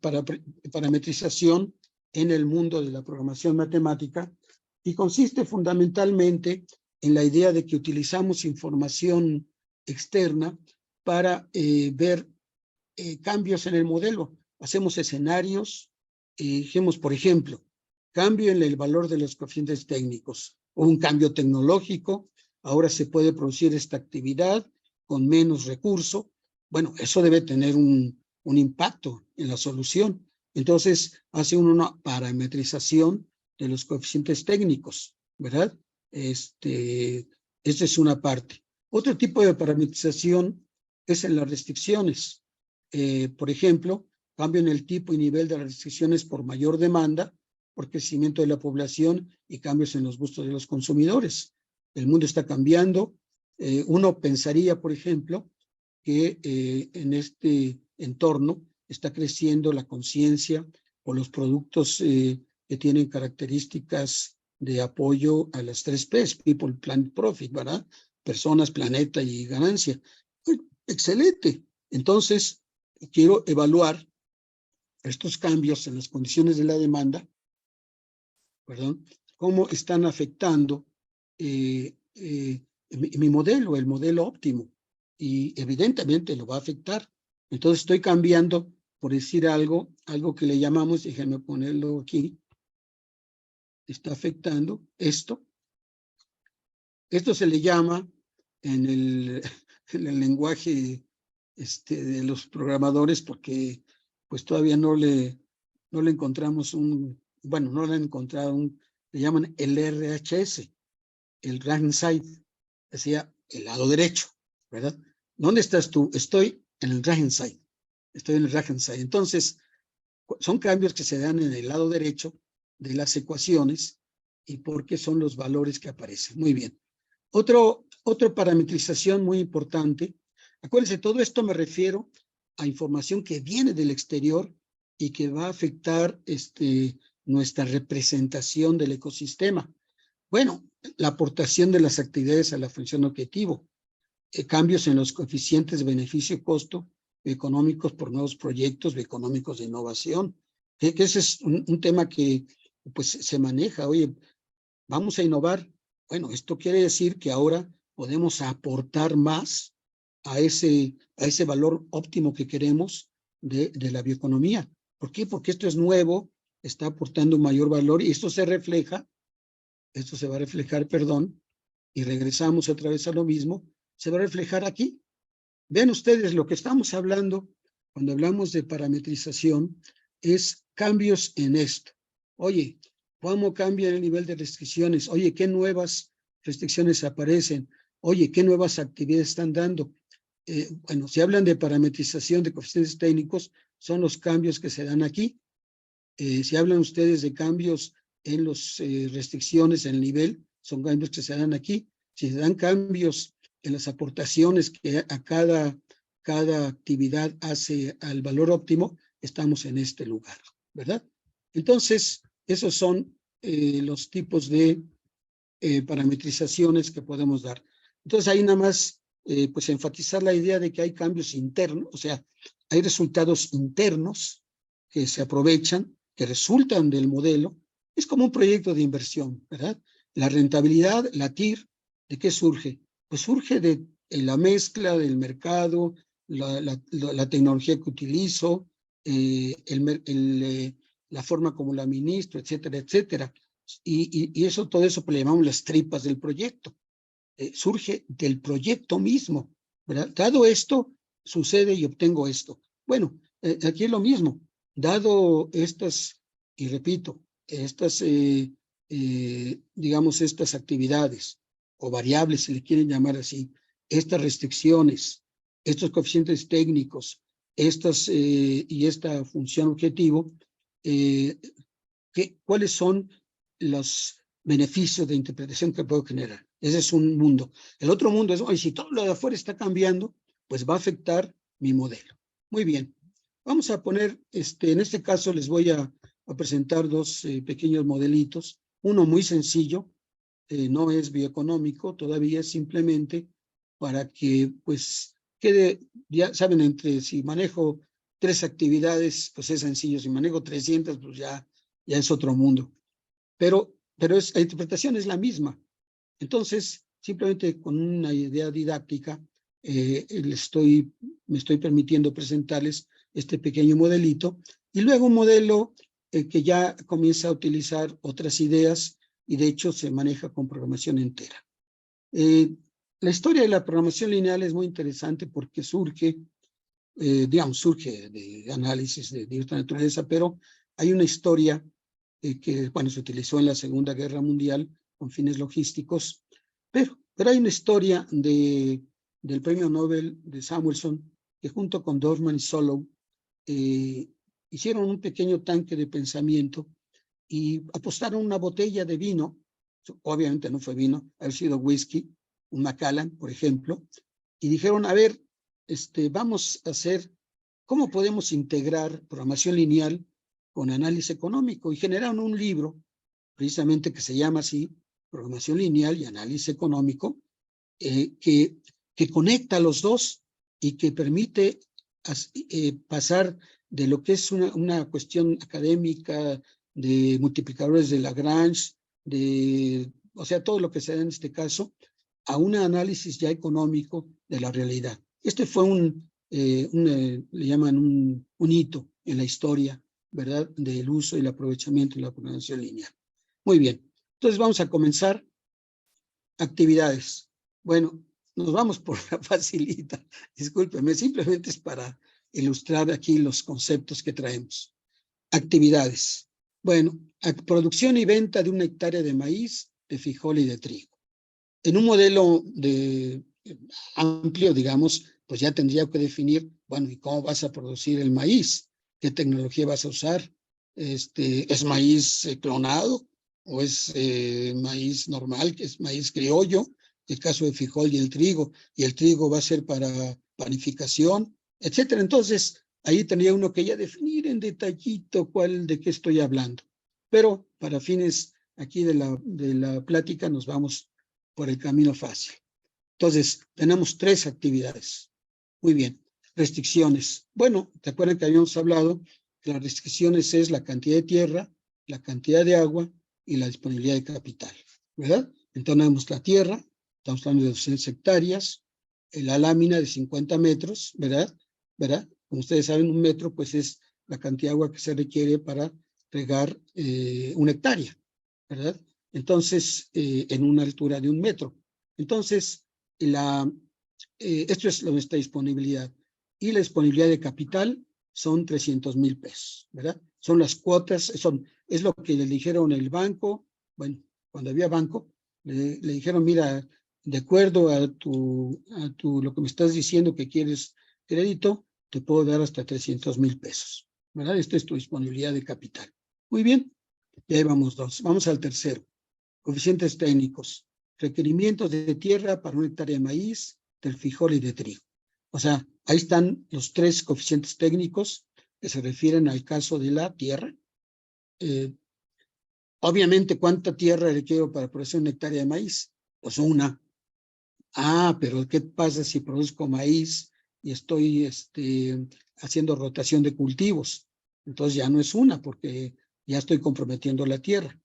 parametrización en el mundo de la programación matemática y consiste fundamentalmente en la idea de que utilizamos información externa para ver cambios en el modelo. Hacemos escenarios, dijimos, por ejemplo, cambio en el valor de los coeficientes técnicos o un cambio tecnológico, ahora se puede producir esta actividad con menos recurso. Bueno, eso debe tener un impacto en la solución. Entonces, hace una parametrización de los coeficientes técnicos, ¿verdad? Esta es una parte. Otro tipo de parametrización es en las restricciones. Por ejemplo, cambio en el tipo y nivel de las restricciones por mayor demanda, por crecimiento de la población y cambios en los gustos de los consumidores. El mundo está cambiando. Uno pensaría, por ejemplo, que en este entorno está creciendo la conciencia por los productos que tienen características de apoyo a las 3Ps, People, Planet, Profit, ¿verdad? Personas, planeta y ganancia. Excelente. Entonces, quiero evaluar estos cambios en las condiciones de la demanda, perdón, cómo están afectando mi modelo, el modelo óptimo, y evidentemente lo va a afectar. Entonces estoy cambiando, por decir algo que le llamamos, déjenme ponerlo aquí, está afectando esto. Esto se le llama en el lenguaje de los programadores, porque pues todavía no le encontramos no le han encontrado le llaman el RHS, el right hand side, decía el lado derecho, ¿verdad? ¿Dónde estás tú? Estoy en el right hand side, estoy en el right hand side. Entonces, son cambios que se dan en el lado derecho de las ecuaciones y porque son los valores que aparecen. Muy bien. Otra parametrización muy importante. Acuérdense, todo esto me refiero a información que viene del exterior y que va a afectar nuestra representación del ecosistema. Bueno, la aportación de las actividades a la función objetivo, cambios en los coeficientes de beneficio-costo económicos por nuevos proyectos económicos de innovación, que ese es un tema que pues se maneja. Oye, vamos a innovar. Bueno, esto quiere decir que ahora podemos aportar más a ese valor óptimo que queremos de la bioeconomía. ¿Por qué? Porque esto es nuevo, está aportando un mayor valor y esto se va a reflejar, perdón, y regresamos otra vez a lo mismo, se va a reflejar aquí. Vean ustedes, lo que estamos hablando cuando hablamos de parametrización es cambios en esto. Oye, ¿cómo cambia el nivel de restricciones? Oye, ¿qué nuevas restricciones aparecen? Oye, ¿qué nuevas actividades están dando? Bueno, si hablan de parametrización de coeficientes técnicos, son los cambios que se dan aquí. Si hablan ustedes de cambios en las restricciones, en el nivel, son cambios que se dan aquí. Si se dan cambios en las aportaciones que a cada actividad hace al valor óptimo, estamos en este lugar, ¿verdad? Entonces, esos son los tipos de parametrizaciones que podemos dar. Entonces, ahí nada más, pues enfatizar la idea de que hay cambios internos, o sea, hay resultados internos que se aprovechan, que resultan del modelo. Es como un proyecto de inversión, ¿verdad? La rentabilidad, la TIR, ¿de qué surge? Pues surge de la mezcla del mercado, la tecnología que utilizo, la forma como la administro, etcétera, etcétera. Y eso, todo eso le llamamos las tripas del proyecto. Surge del proyecto mismo, ¿verdad? Dado esto, sucede y obtengo esto. Bueno, aquí es lo mismo. Dado estas, y repito, estas, digamos, estas actividades o variables, si le quieren llamar así, estas restricciones, estos coeficientes técnicos, y esta función objetivo, ¿cuáles son los beneficios de interpretación que puedo generar? Ese es un mundo. El otro mundo es, oye, si todo lo de afuera está cambiando, pues va a afectar mi modelo. Muy bien. Vamos a poner, en este caso les voy a presentar dos pequeños modelitos. Uno muy sencillo, no es bioeconómico, todavía es simplemente para que pues quede, ya saben, entre si manejo 3 actividades, pues es sencillo. Si manejo 300, pues ya es otro mundo. Pero la interpretación es la misma. Entonces, simplemente con una idea didáctica, me estoy permitiendo presentarles este pequeño modelito, y luego un modelo que ya comienza a utilizar otras ideas, y de hecho se maneja con programación entera. La historia de la programación lineal es muy interesante porque surge de análisis de diversa naturaleza, pero hay una historia que, bueno, se utilizó en la Segunda Guerra Mundial con fines logísticos, pero hay una historia del premio Nobel de Samuelson, que junto con Dorman y Solow hicieron un pequeño tanque de pensamiento y apostaron una botella de vino, obviamente no fue vino, ha sido whisky, un Macallan, por ejemplo, y dijeron, a ver, vamos a hacer, ¿cómo podemos integrar programación lineal con análisis económico? Y generaron un libro, precisamente que se llama así, Programación Lineal y Análisis Económico, que conecta a los dos y que permite pasar de lo que es una cuestión académica de multiplicadores de Lagrange, o sea, todo lo que se da en este caso, a un análisis ya económico de la realidad. Este fue le llaman un hito en la historia, ¿verdad?, del uso y el aprovechamiento de la programación lineal. Muy bien, entonces vamos a comenzar. Actividades. Bueno, nos vamos por la facilita, discúlpeme, simplemente es para ilustrar aquí los conceptos que traemos. Actividades. Bueno, producción y venta de 1 hectárea de maíz, de frijol y de trigo. En un modelo amplio, digamos, pues ya tendría que definir, bueno, ¿y cómo vas a producir el maíz? ¿Qué tecnología vas a usar? ¿Es maíz clonado o es maíz normal, que es maíz criollo? El caso de frijol y el trigo va a ser para panificación, etcétera. Entonces, ahí tendría uno que ya definir en detallito de qué estoy hablando. pero para fines aquí de la plática nos vamos por el camino fácil. Entonces, tenemos 3 actividades. Muy bien. Restricciones. Bueno, ¿te acuerdan que habíamos hablado que las restricciones es la cantidad de tierra, la cantidad de agua y la disponibilidad de capital, ¿verdad? Entonces tenemos la tierra, estamos hablando de 200 hectáreas, la lámina de 50 metros, ¿verdad? Como ustedes saben, 1 metro pues es la cantidad de agua que se requiere para regar 1 hectárea, ¿verdad? Entonces, en una altura de 1 metro. Entonces, esto es nuestra disponibilidad. Y la disponibilidad de capital son 300,000 pesos, ¿verdad? Son las cuotas, es lo que le dijeron el banco. Bueno, cuando había banco, le dijeron, mira, de acuerdo a lo que me estás diciendo que quieres crédito, te puedo dar hasta 300,000 pesos, ¿verdad? Esta es tu disponibilidad de capital. Muy bien, y ahí vamos 2. Vamos al tercero. Coeficientes técnicos. Requerimientos de tierra para 1 hectárea de maíz, del frijol y de trigo. O sea, ahí están los 3 coeficientes técnicos que se refieren al caso de la tierra. Obviamente, ¿cuánta tierra requiero para producir 1 hectárea de maíz? Pues 1. Pero ¿qué pasa si produzco maíz y estoy haciendo rotación de cultivos? Entonces ya no es 1 porque ya estoy comprometiendo la tierra.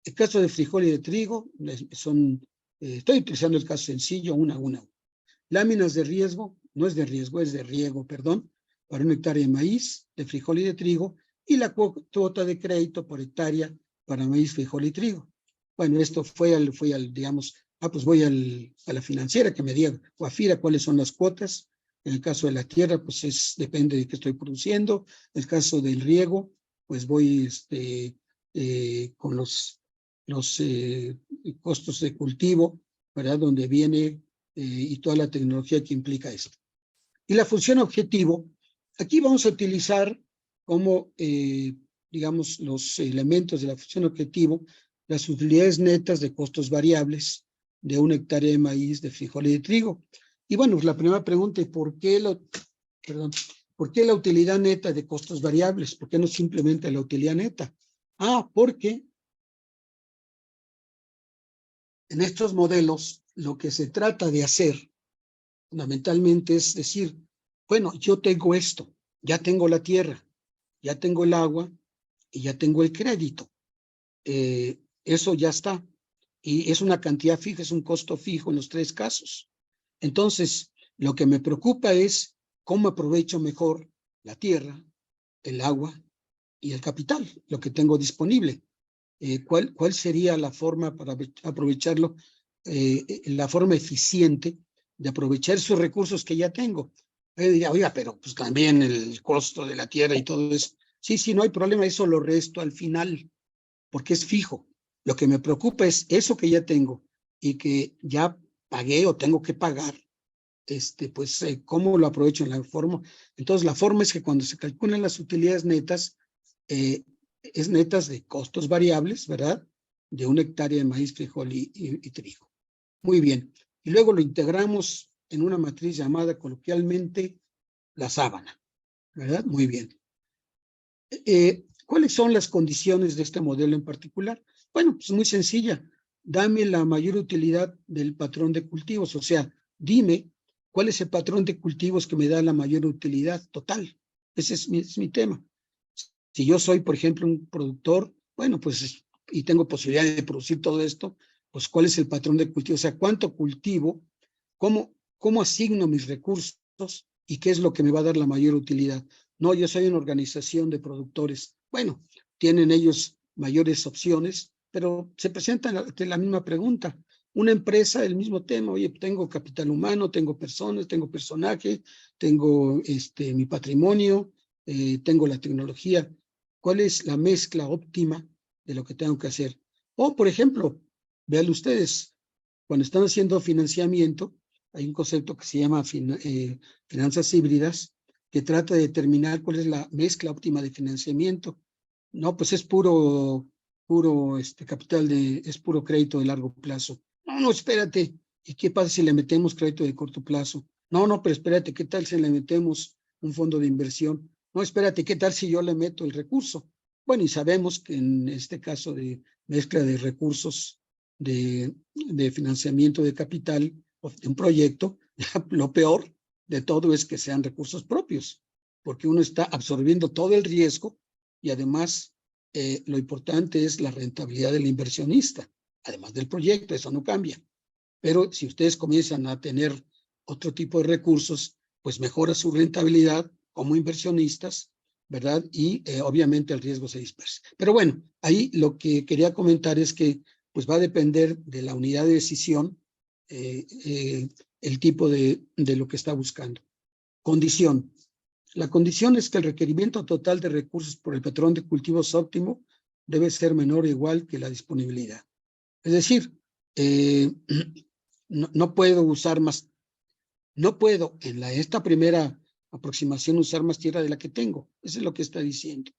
El caso de frijol y de trigo, estoy utilizando el caso sencillo, 1 a 1. Láminas de riesgo, no es de riesgo, es de riego, perdón, para 1 hectárea de maíz, de frijol y de trigo, y la cuota de crédito por hectárea para maíz, frijol y trigo. Bueno, esto fue digamos, pues voy a la financiera que me diga, o a FIRA, cuáles son las cuotas. En el caso de la tierra, pues depende de qué estoy produciendo. En el caso del riego, pues voy con los costos de cultivo, ¿verdad? Donde viene y toda la tecnología que implica esto. Y la función objetivo, aquí vamos a utilizar como, digamos, los elementos de la función objetivo, las utilidades netas de costos variables de 1 hectárea de maíz, de frijol y de trigo. Y bueno, la primera pregunta es ¿por qué la utilidad neta de costos variables? ¿Por qué no simplemente la utilidad neta? Porque en estos modelos lo que se trata de hacer fundamentalmente es decir, bueno, yo tengo esto, ya tengo la tierra, ya tengo el agua y ya tengo el crédito. Eso ya está. Y es una cantidad fija, es un costo fijo en los 3 casos. Entonces, lo que me preocupa es cómo aprovecho mejor la tierra, el agua y el capital, lo que tengo disponible. ¿Cuál sería la forma para aprovecharlo, la forma eficiente de aprovechar esos recursos que ya tengo? Diría, oiga, pero pues también el costo de la tierra y todo eso. Sí, no hay problema, eso lo resto al final, porque es fijo. Lo que me preocupa es eso que ya tengo y que ya pagué o tengo que pagar, pues, ¿cómo lo aprovecho en la forma? Entonces, la forma es que cuando se calculan las utilidades netas, es netas de costos variables, ¿verdad? De 1 hectárea de maíz, frijol y trigo. Muy bien. Y luego lo integramos en una matriz llamada coloquialmente la sábana, ¿verdad? Muy bien. ¿Cuáles son las condiciones de este modelo en particular? Bueno, pues muy sencilla. Dame la mayor utilidad del patrón de cultivos, o sea, dime cuál es el patrón de cultivos que me da la mayor utilidad total. Ese es mi tema. Si yo soy, por ejemplo, un productor, bueno, pues, y tengo posibilidad de producir todo esto, pues, ¿cuál es el patrón de cultivo? O sea, ¿cuánto cultivo? ¿Cómo asigno mis recursos? ¿Y qué es lo que me va a dar la mayor utilidad? No, yo soy una organización de productores. Bueno, tienen ellos mayores opciones, pero se presentan la misma pregunta. Una empresa, el mismo tema. Oye, tengo capital humano, tengo personas, tengo personaje, tengo mi patrimonio, tengo la tecnología. ¿Cuál es la mezcla óptima de lo que tengo que hacer? O, por ejemplo, vean ustedes, cuando están haciendo financiamiento, hay un concepto que se llama finanzas híbridas, que trata de determinar cuál es la mezcla óptima de financiamiento. No, pues es puro capital es puro crédito de largo plazo. No, espérate. ¿Y qué pasa si le metemos crédito de corto plazo? No, pero espérate, ¿qué tal si le metemos un fondo de inversión? No, espérate, ¿qué tal si yo le meto el recurso? Bueno, y sabemos que en este caso de mezcla de recursos de financiamiento de capital o de un proyecto, lo peor de todo es que sean recursos propios, porque uno está absorbiendo todo el riesgo y además lo importante es la rentabilidad del inversionista, además del proyecto, eso no cambia. Pero si ustedes comienzan a tener otro tipo de recursos, pues mejora su rentabilidad como inversionistas, ¿verdad? Y obviamente el riesgo se dispersa. Pero bueno, ahí lo que quería comentar es que pues va a depender de la unidad de decisión el tipo de lo que está buscando. Condición. La condición es que el requerimiento total de recursos por el patrón de cultivos óptimo debe ser menor o igual que la disponibilidad. Es decir, no puedo usar más, no puedo en esta primera aproximación usar más tierra de la que tengo. Eso es lo que está diciendo.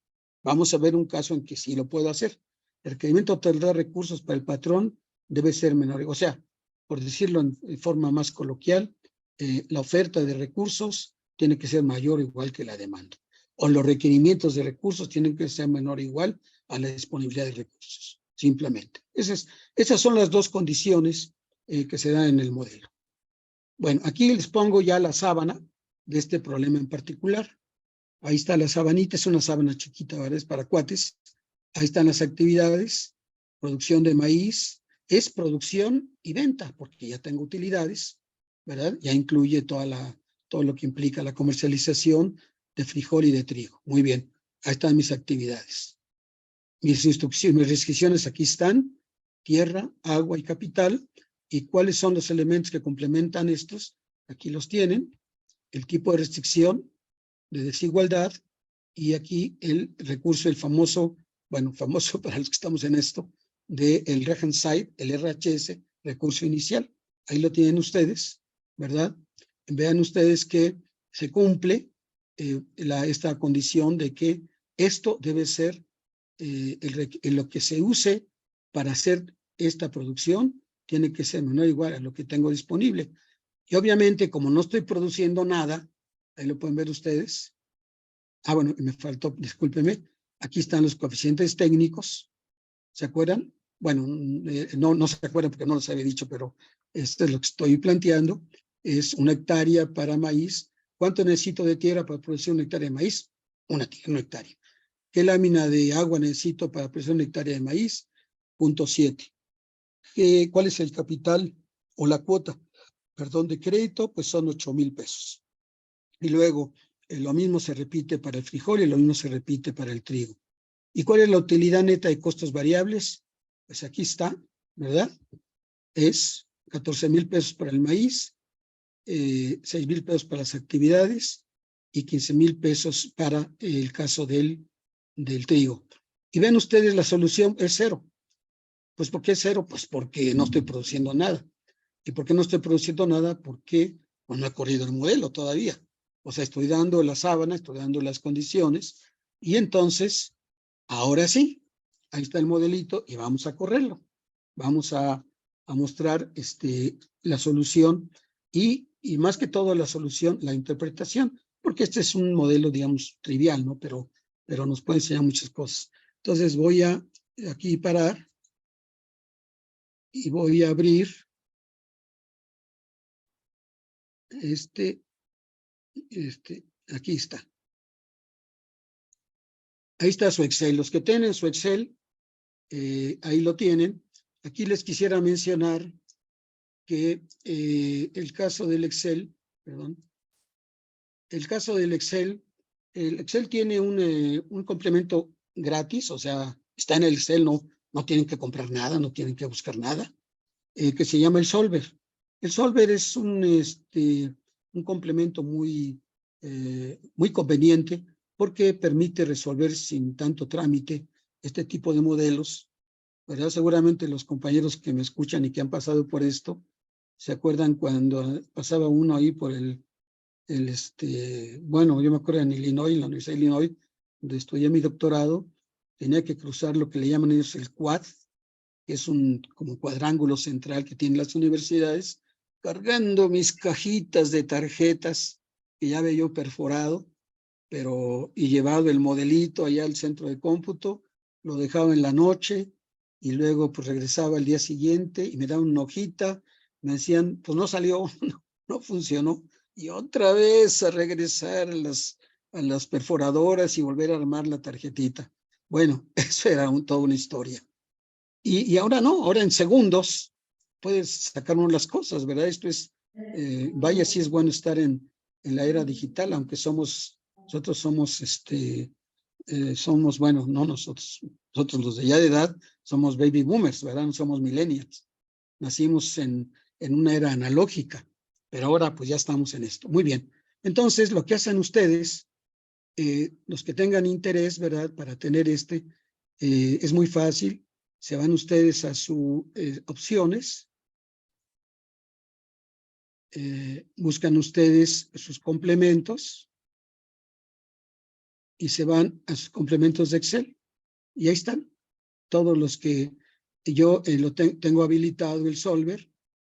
Vamos a ver un caso en que sí lo puedo hacer. El requerimiento total de recursos para el patrón debe ser menor. O sea, por decirlo en forma más coloquial, la oferta de recursos tiene que ser mayor o igual que la demanda. O los requerimientos de recursos tienen que ser menor o igual a la disponibilidad de recursos. Simplemente. Esas son las dos condiciones que se dan en el modelo. Bueno, aquí les pongo ya la sábana de este problema en particular. Ahí está la sabanita, es una sábana chiquita, ¿verdad? Es para cuates. Ahí están las actividades, producción de maíz, es producción y venta, porque ya tengo utilidades, ¿verdad? Ya incluye todo lo que implica la comercialización de frijol y de trigo. Muy bien, ahí están mis actividades. Mis restricciones aquí están, tierra, agua y capital. ¿Y cuáles son los elementos que complementan estos? Aquí los tienen. El tipo de restricción, de desigualdad, y aquí el recurso, el famoso, bueno, famoso para los que estamos en esto, del Regenside, el RHS, recurso inicial. Ahí lo tienen ustedes, ¿verdad? Vean ustedes que se cumple esta condición de que esto debe ser lo que se use para hacer esta producción tiene que ser menor o igual a lo que tengo disponible. Y obviamente, como no estoy produciendo nada, ahí lo pueden ver ustedes. Bueno, me faltó, discúlpeme, aquí están los coeficientes técnicos, ¿se acuerdan? Bueno, no se acuerdan porque no los había dicho, pero esto es lo que estoy planteando, es 1 hectárea para maíz. ¿Cuánto necesito de tierra para producir 1 hectárea de maíz? Una hectárea. ¿Qué lámina de agua necesito para producir 1 hectárea de maíz? 0.7. ¿Cuál es el capital o la cuota, perdón, de crédito? Pues son 8,000 pesos. Y luego lo mismo se repite para el frijol y lo mismo se repite para el trigo. ¿Y cuál es la utilidad neta de costos variables? Pues aquí está, ¿verdad? Es 14,000 pesos para el maíz, 6,000 pesos para las actividades y 15,000 pesos para el caso del trigo. Y ven ustedes, la solución es cero. Pues ¿por qué cero? Pues porque no estoy produciendo nada. ¿Y por qué no estoy produciendo nada? Porque pues, no he corrido el modelo todavía. O sea, estoy dando la sábana, estoy dando las condiciones y entonces, ahora sí, ahí está el modelito y vamos a correrlo. Vamos a mostrar la solución y más que todo la solución, la interpretación, porque este es un modelo, digamos, trivial, ¿no? Pero nos puede enseñar muchas cosas. Entonces voy a aquí parar y voy a abrir aquí está. Ahí está su Excel. Los que tienen su Excel, ahí lo tienen. Aquí les quisiera mencionar que el caso del Excel, perdón, el Excel tiene un complemento gratis, o sea, está en el Excel, no tienen que comprar nada, no tienen que buscar nada, que se llama el Solver. El Solver es un complemento muy conveniente porque permite resolver sin tanto trámite este tipo de modelos, ¿verdad? Seguramente los compañeros que me escuchan y que han pasado por esto, se acuerdan cuando pasaba uno ahí por bueno, yo me acuerdo en Illinois, en la Universidad de Illinois, donde estudié mi doctorado, tenía que cruzar lo que le llaman ellos el quad, que es un como cuadrángulo central que tienen las universidades, cargando mis cajitas de tarjetas que ya había yo perforado, y llevado el modelito allá al centro de cómputo, lo dejaba en la noche y luego pues regresaba al día siguiente y me daban una hojita, me decían, pues no salió, no funcionó, y otra vez a regresar a las perforadoras y volver a armar la tarjetita. Bueno, eso era toda una historia. Y ahora no, ahora en segundos puedes sacar uno las cosas, ¿verdad? Esto es, vaya, sí es bueno estar en la era digital, aunque nosotros somos, bueno, no nosotros los de ya de edad, somos baby boomers, ¿verdad? No somos millennials. Nacimos en una era analógica, pero ahora pues ya estamos en esto. Muy bien. Entonces, lo que hacen ustedes, los que tengan interés, ¿verdad? Para tener es muy fácil. Se van ustedes a sus opciones, buscan ustedes sus complementos y se van a sus complementos de Excel. Y ahí están todos los que yo tengo habilitado el Solver.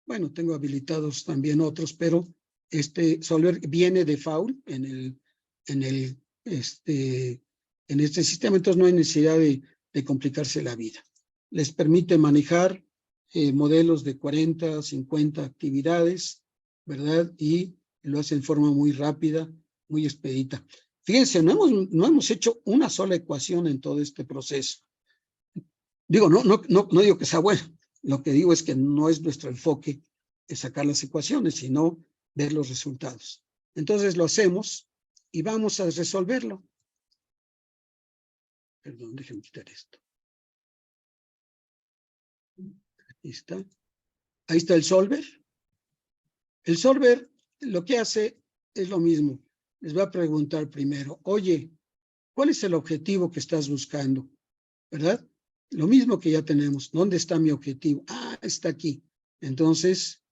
Bueno, tengo habilitados también otros, pero este Solver viene de default en este sistema, entonces no hay necesidad de complicarse la vida. Les permite manejar modelos de 40, 50 actividades, ¿verdad? Y lo hace en forma muy rápida, muy expedita. Fíjense, no hemos hecho una sola ecuación en todo este proceso. Digo, no digo que sea bueno. Lo que digo es que no es nuestro enfoque sacar las ecuaciones, sino ver los resultados. Entonces lo hacemos y vamos a resolverlo. Perdón, déjenme quitar esto. Ahí está. Ahí está el solver. El solver lo que hace es lo mismo. Les va a preguntar primero, oye, ¿cuál es el objetivo que estás buscando? ¿Verdad? Lo mismo que ya tenemos. ¿Dónde está mi objetivo? Ah, está aquí. Entonces,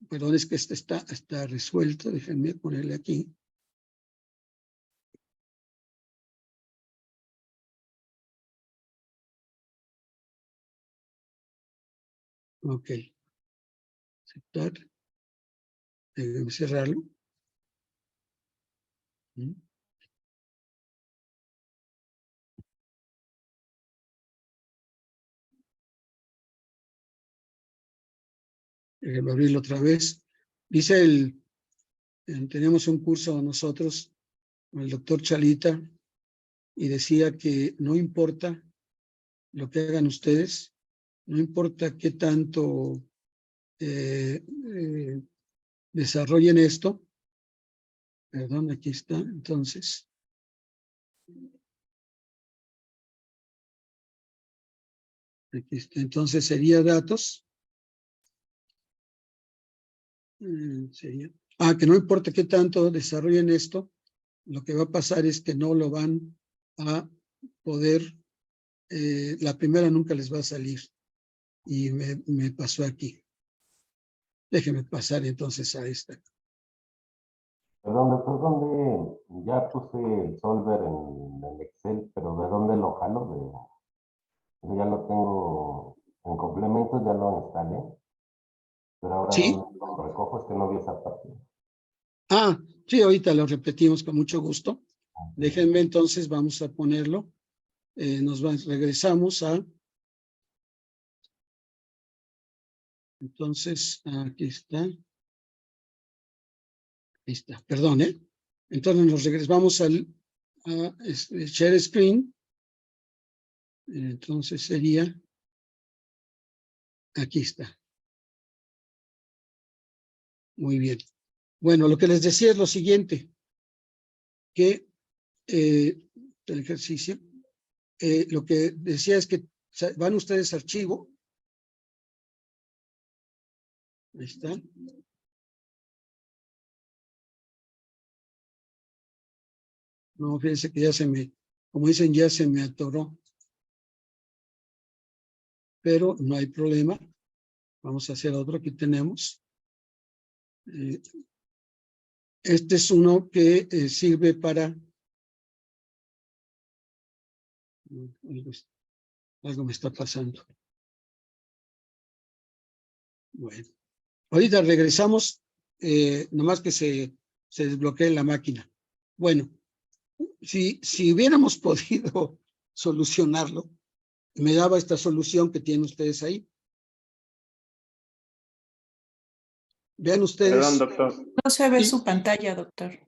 perdón, es que este está resuelto. Déjenme ponerle aquí. Ok. Aceptar. Déjenme cerrarlo. Déjenme abrirlo otra vez. Dice tenemos un curso nosotros con el doctor Chalita y decía que no importa lo que hagan ustedes, no importa qué tanto desarrollen esto. Perdón, aquí está. Entonces, aquí está. Entonces sería datos. Sería. Que no importa qué tanto desarrollen esto, lo que va a pasar es que no lo van a poder, la primera nunca les va a salir. Y me pasó aquí. Déjenme pasar entonces a esta. Perdón, doctor, ¿dónde ya puse el solver en el Excel, pero de dónde lo jalo? Ya lo tengo en complementos, ya lo instalé, pero ahora ¿Sí? dónde lo recojo, es que no vi esa parte. Sí, ahorita lo repetimos con mucho gusto. Déjenme entonces, vamos a ponerlo. Regresamos a... Entonces, aquí está. Ahí está, perdón, ¿eh? Entonces nos regresamos a share screen. Entonces sería, aquí está. Muy bien. Bueno, lo que les decía es lo siguiente, que el ejercicio, lo que decía es que van ustedes a archivo. Ahí está. No, fíjense que como dicen, ya se me atoró. Pero no hay problema. Vamos a hacer otro. Aquí tenemos. Este es uno que sirve para... Algo me está pasando. Bueno. Ahorita regresamos. Nomás que se se desbloquee la máquina. Bueno, si hubiéramos podido solucionarlo, me daba esta solución que tienen ustedes ahí. Vean ustedes. Perdón, doctor. No se ve Sí. su pantalla, doctor.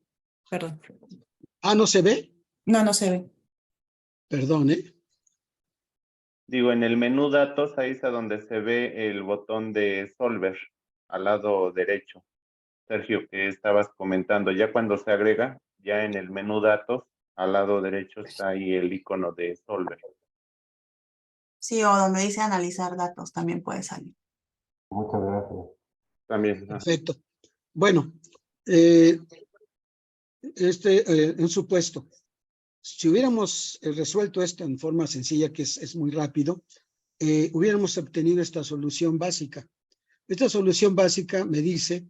Perdón. Ah, ¿no se ve? No, no se ve. Perdón, ¿eh? Digo, en el menú datos, ahí es a donde se ve el botón de Solver, al lado derecho. Sergio, que estabas comentando, ya cuando se agrega, ya en el menú datos, al lado derecho está ahí el icono de Solver. Sí, o donde dice analizar datos también puede salir. Muchas gracias. También. Perfecto. Bueno, un supuesto. Si hubiéramos resuelto esto en forma sencilla, que es muy rápido, hubiéramos obtenido esta solución básica. Esta solución básica me dice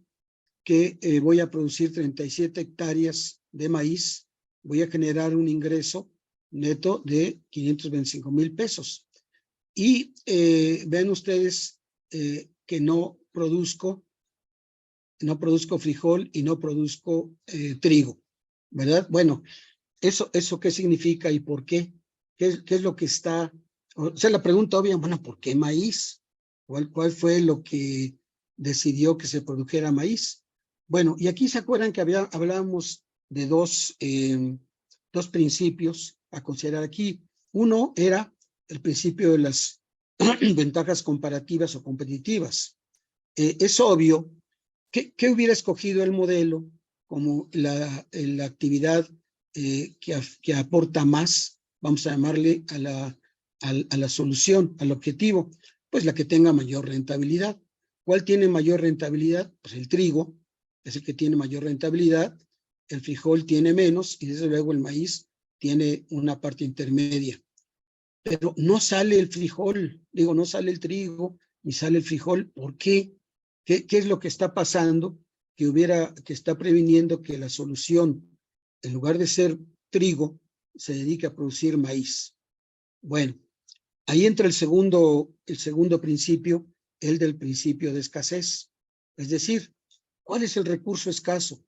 que voy a producir 37 hectáreas de maíz, voy a generar un ingreso neto de 525,000 pesos. Y vean ustedes que no produzco frijol y no produzco trigo, ¿verdad? Bueno, ¿eso qué significa y por qué? ¿Qué es lo que está? O sea, la pregunta obvia, bueno, ¿por qué maíz? ¿Cuál fue lo que decidió que se produjera maíz? Bueno, y aquí se acuerdan que hablábamos de dos principios a considerar aquí. Uno era el principio de las ventajas comparativas o competitivas. Es obvio que hubiera escogido el modelo como la actividad que aporta más, vamos a llamarle a la solución, al objetivo, pues la que tenga mayor rentabilidad. ¿Cuál tiene mayor rentabilidad? Pues el trigo es el que tiene mayor rentabilidad, el frijol tiene menos y desde luego el maíz tiene una parte intermedia. Pero no sale el frijol, no sale el trigo, ni sale el frijol. ¿Por qué? ¿Qué es lo que está pasando? Que está previniendo que la solución, en lugar de ser trigo, se dedique a producir maíz. Bueno, ahí entra el segundo principio, el del principio de escasez. Es decir, ¿cuál es el recurso escaso?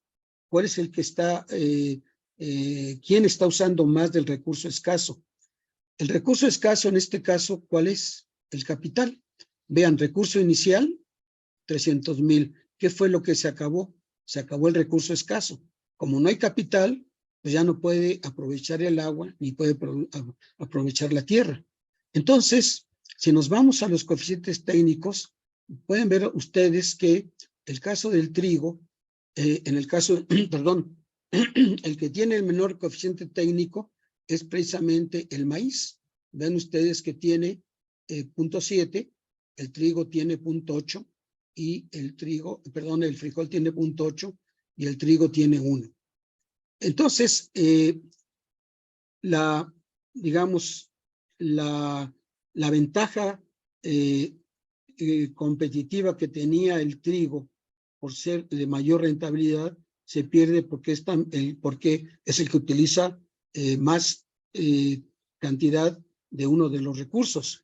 ¿Cuál es el que está, quién está usando más del recurso escaso? El recurso escaso en este caso, ¿cuál es? El capital. Vean, recurso inicial, 300,000. ¿Qué fue lo que se acabó? Se acabó el recurso escaso. Como no hay capital, pues ya no puede aprovechar el agua ni puede aprovechar la tierra. Entonces, si nos vamos a los coeficientes técnicos, pueden ver ustedes que el caso del trigo, en el caso, perdón, el que tiene el menor coeficiente técnico es precisamente el maíz. Ven ustedes que tiene 0.7, el trigo tiene 0.8 y el frijol tiene 0.8 y el trigo tiene 1. Entonces, digamos, la ventaja competitiva que tenía el trigo por ser de mayor rentabilidad se pierde porque es el que utiliza más cantidad de uno de los recursos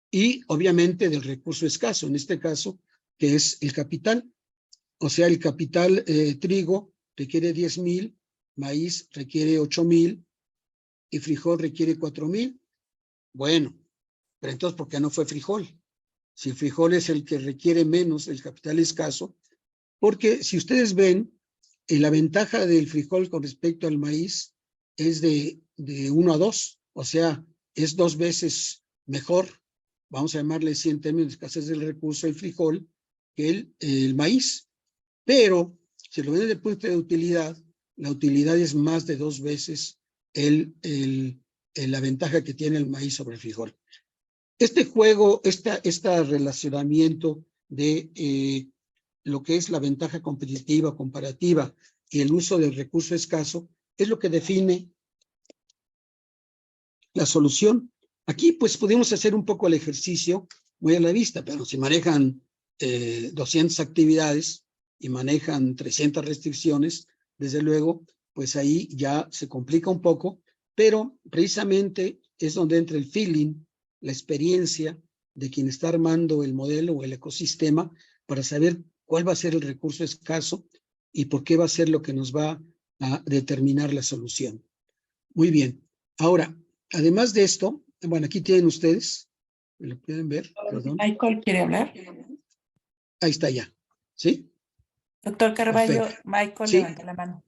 y obviamente del recurso escaso, en este caso, que es el capital. O sea, el capital trigo requiere 10,000, maíz requiere 8,000 y frijol requiere 4,000. Bueno, pero entonces, ¿por qué no fue frijol? Si el frijol es el que requiere menos el capital escaso, porque si ustedes ven, la ventaja del frijol con respecto al maíz es de 1 a 2, o sea, es 2 veces mejor, vamos a llamarle así en términos de escasez del recurso, el frijol, que el maíz. Pero, si lo ven desde el punto de utilidad, la utilidad es más de 2 veces la ventaja que tiene el maíz sobre el frijol. Este juego, este relacionamiento de lo que es la ventaja competitiva, comparativa y el uso del recurso escaso es lo que define la solución. Aquí pues pudimos hacer un poco el ejercicio muy a la vista, pero si manejan 200 actividades y manejan 300 restricciones, desde luego, pues ahí ya se complica un poco, pero precisamente es donde entra el feeling, la experiencia de quien está armando el modelo o el ecosistema para saber cuál va a ser el recurso escaso y por qué va a ser lo que nos va a determinar la solución. Muy bien. Ahora, además de esto, bueno, aquí tienen ustedes, ¿lo pueden ver? Perdón. Michael quiere hablar. Ahí está ya, ¿sí? Doctor Carballo, Perfecto. Michael Sí. levanta la mano.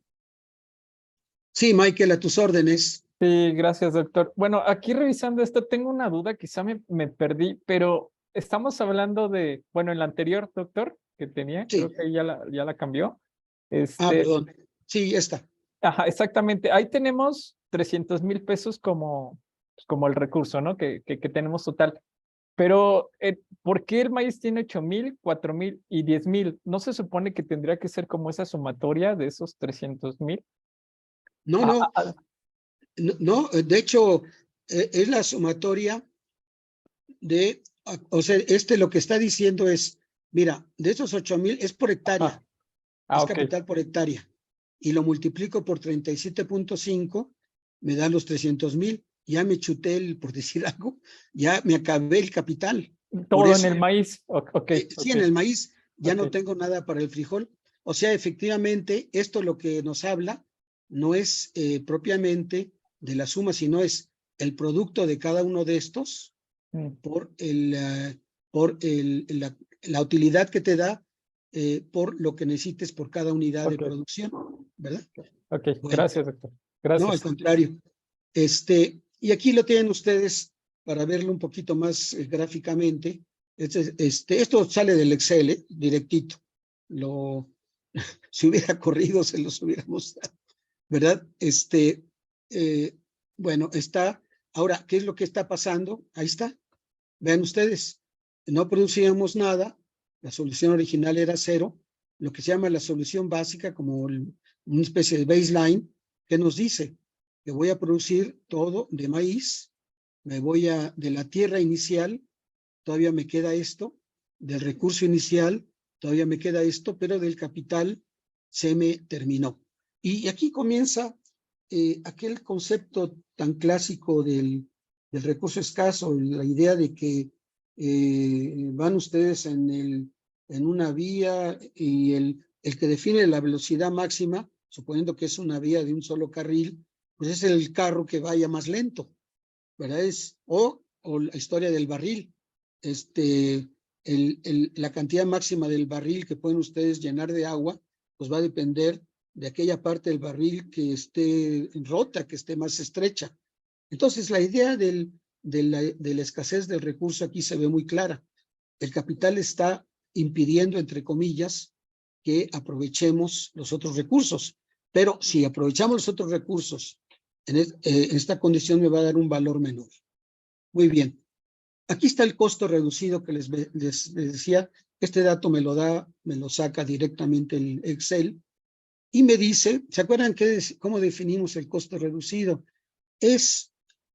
Sí, Michael, a tus órdenes. Sí, gracias, doctor. Bueno, aquí revisando esto, tengo una duda, quizá me perdí, pero estamos hablando de, bueno, en la anterior, doctor, que tenía, Sí. creo que ahí ya la cambió. Perdón. Sí, está. Ajá, exactamente. Ahí tenemos 300,000 pesos como el recurso, ¿no? Que tenemos total. Pero, ¿por qué el maíz tiene 8,000, 4,000 y 10,000? ¿No se supone que tendría que ser como esa sumatoria de esos 300,000? No, no, no, de hecho, es la sumatoria de, o sea, lo que está diciendo es, mira, de esos 8,000 es por hectárea, es Ok. capital por hectárea, y lo multiplico por 37.5, me da los 300,000, ya me chuté por decir algo, ya me acabé el capital. Todo eso, en el maíz. Ok. Sí, en el maíz ya no Ok. tengo nada para el frijol. O sea, efectivamente, esto lo que nos habla no es propiamente de la suma, sino es el producto de cada uno de estos por la utilidad que te da por lo que necesites por cada unidad de Ok. producción, ¿verdad? Ok, Bueno, gracias, doctor. no, al Gracias. contrario. Y aquí lo tienen ustedes para verlo un poquito más gráficamente. Esto sale del Excel, directito. Si hubiera corrido, se los hubiera mostrado, ¿verdad? Bueno, está. Ahora, ¿qué es lo que está pasando? Ahí está. Vean ustedes, no producíamos nada, la solución original era 0, lo que se llama la solución básica, como una especie de baseline, que nos dice que voy a producir todo de maíz, de la tierra inicial, todavía me queda esto, del recurso inicial, todavía me queda esto, pero del capital se me terminó. Y aquí comienza aquel concepto tan clásico del recurso escaso, la idea de que van ustedes en una vía y el que define la velocidad máxima, suponiendo que es una vía de un solo carril, pues es el carro que vaya más lento, ¿verdad? O la historia del barril, la cantidad máxima del barril que pueden ustedes llenar de agua, pues va a depender de aquella parte del barril que esté rota, que esté más estrecha. Entonces, la idea de la escasez del recurso aquí se ve muy clara. El capital está impidiendo, entre comillas, que aprovechemos los otros recursos. Pero si aprovechamos los otros recursos, en esta condición me va a dar un valor menor. Muy bien. Aquí está el costo reducido que les decía. Este dato me lo saca directamente el Excel y me dice, ¿se acuerdan cómo definimos el costo reducido?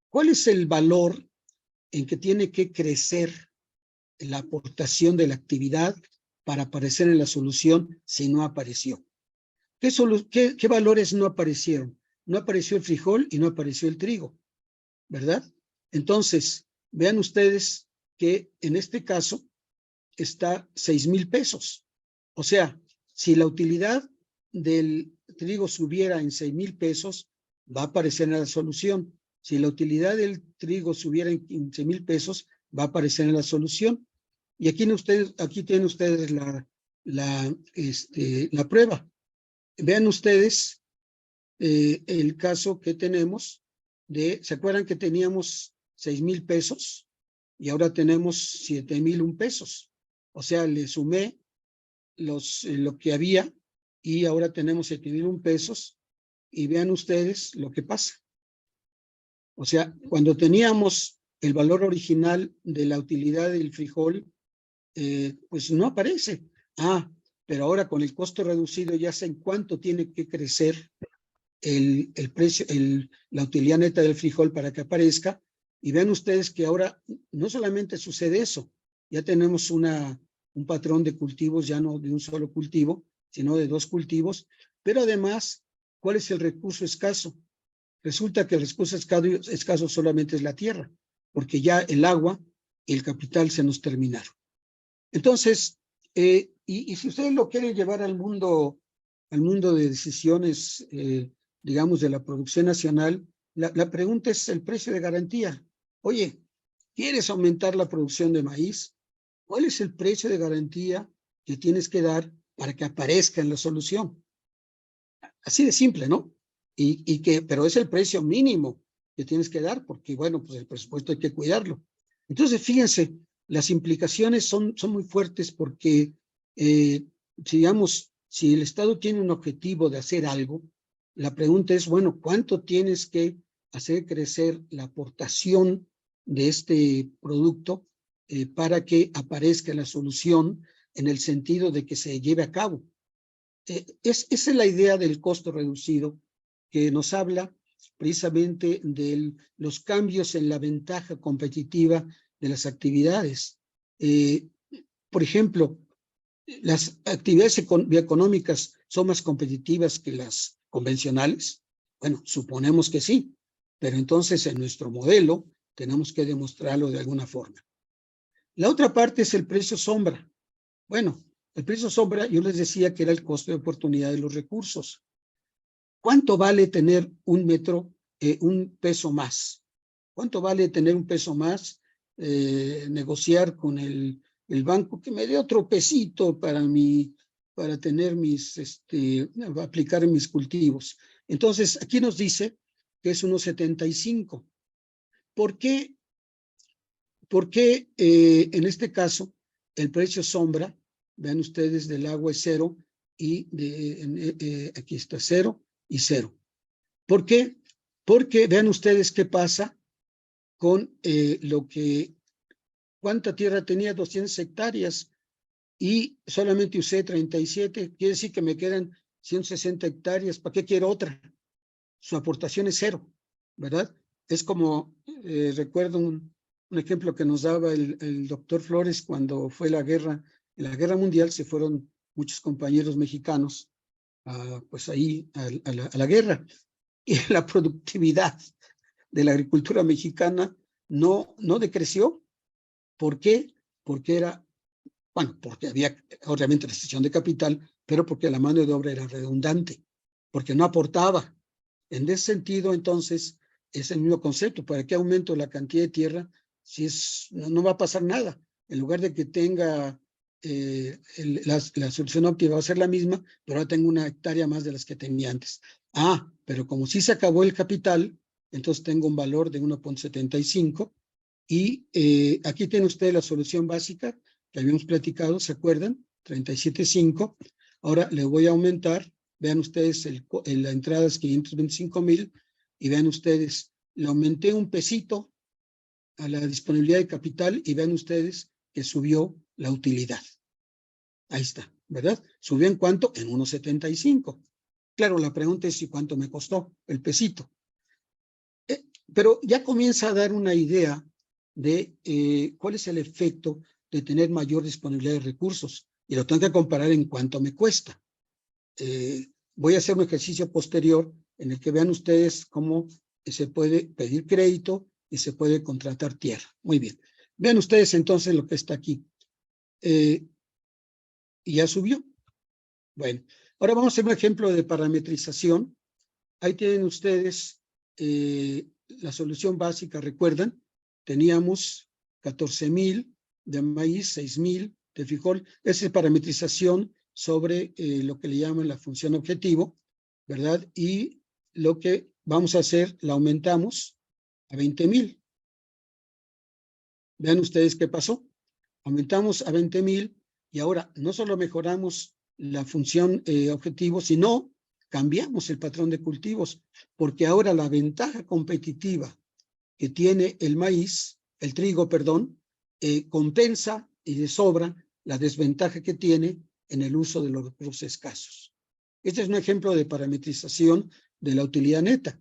¿Cuál es el valor en que tiene que crecer la aportación de la actividad para aparecer en la solución si no apareció? ¿Qué valores no aparecieron? No apareció el frijol y no apareció el trigo, ¿verdad? Entonces, vean ustedes que en este caso está 6,000 pesos. O sea, si la utilidad del trigo subiera en 6,000 pesos, va a aparecer en la solución. Si la utilidad del trigo subiera en 15,000 pesos, va a aparecer en la solución. Y aquí tienen ustedes la prueba. Vean ustedes el caso que tenemos ¿se acuerdan que teníamos 6,000 pesos? Y ahora tenemos 7,001 pesos. O sea, le sumé lo que había y ahora tenemos 7,001 pesos. Y vean ustedes lo que pasa. O sea, cuando teníamos el valor original de la utilidad del frijol, pues no aparece. Pero ahora con el costo reducido ya sé en cuánto tiene que crecer el precio, la utilidad neta del frijol para que aparezca. Y vean ustedes que ahora no solamente sucede eso, ya tenemos un patrón de cultivos, ya no de un solo cultivo, sino de 2 cultivos, pero además, ¿cuál es el recurso escaso? Resulta que el recurso escaso solamente es la tierra, porque ya el agua y el capital se nos terminaron. Entonces, y si ustedes lo quieren llevar al mundo al mundo de decisiones, digamos, de la producción nacional, la pregunta es el precio de garantía. Oye, ¿quieres aumentar la producción de maíz? ¿Cuál es el precio de garantía que tienes que dar para que aparezca en la solución? Así de simple, ¿no? Pero es el precio mínimo que tienes que dar, porque, bueno, pues el presupuesto hay que cuidarlo. Entonces, fíjense, las implicaciones son muy fuertes porque, digamos, si el Estado tiene un objetivo de hacer algo, la pregunta es, bueno, ¿cuánto tienes que hacer crecer la aportación de este producto para que aparezca la solución en el sentido de que se lleve a cabo? Esa es la idea del costo reducido, que nos habla precisamente de los cambios en la ventaja competitiva de las actividades. Por ejemplo, ¿las actividades económicas son más competitivas que las convencionales? Bueno, suponemos que sí, pero entonces en nuestro modelo tenemos que demostrarlo de alguna forma. La otra parte es el precio sombra. Bueno, el precio sombra, yo les decía que era el costo de oportunidad de los recursos. ¿Cuánto vale tener un peso más? ¿Cuánto vale tener un peso más? Negociar con el banco que me dé otro pesito para tener aplicar mis cultivos. Entonces, aquí nos dice que es 1.75. ¿Por qué? Porque en este caso, el precio sombra, vean ustedes, del agua es 0 y aquí está 0 y 0. ¿Por qué? Porque vean ustedes qué pasa con ¿cuánta tierra tenía? 200 hectáreas y solamente usé 37, quiere decir que me quedan 160 hectáreas, ¿para qué quiero otra? Su aportación es 0, ¿verdad? Es como, recuerdo un ejemplo que nos daba el doctor Flores cuando fue en la Guerra Mundial, se fueron muchos compañeros mexicanos pues ahí a la guerra, y la productividad de la agricultura mexicana no decreció. ¿Por qué? Porque había obviamente restricción de capital, pero porque la mano de obra era redundante, porque no aportaba. En ese sentido, entonces, es el mismo concepto. ¿Para qué aumento la cantidad de tierra si no va a pasar nada? En lugar de que tenga la solución óptima va a ser la misma, pero ahora tengo una hectárea más de las que tenía antes. Pero como sí se acabó el capital, entonces tengo un valor de 1.75 y aquí tiene usted la solución básica que habíamos platicado, ¿se acuerdan? 37.5. Ahora le voy a aumentar. Vean ustedes, la entrada es 525,000 y vean ustedes, le aumenté un pesito a la disponibilidad de capital y vean ustedes que subió la utilidad. Ahí está, ¿verdad? ¿Subió en cuánto? En 1.75. Claro, la pregunta es, ¿y cuánto me costó el pesito? Pero ya comienza a dar una idea de cuál es el efecto de tener mayor disponibilidad de recursos, y lo tengo que comparar en cuánto me cuesta. Voy a hacer un ejercicio posterior en el que vean ustedes cómo se puede pedir crédito y se puede contratar tierra. Muy bien. Vean ustedes entonces lo que está aquí. Y ya subió. Bueno, ahora vamos a hacer un ejemplo de parametrización. Ahí tienen ustedes la solución básica, ¿recuerdan? Teníamos 14,000 de maíz, 6,000 de frijol. Esa es parametrización sobre lo que le llaman la función objetivo, ¿verdad? Y lo que vamos a hacer, la aumentamos a 20,000. Vean ustedes qué pasó. Aumentamos a 20,000 y ahora no solo mejoramos la función objetivo, sino cambiamos el patrón de cultivos, porque ahora la ventaja competitiva que tiene el trigo, compensa y de sobra la desventaja que tiene en el uso de los recursos escasos. Este es un ejemplo de parametrización de la utilidad neta.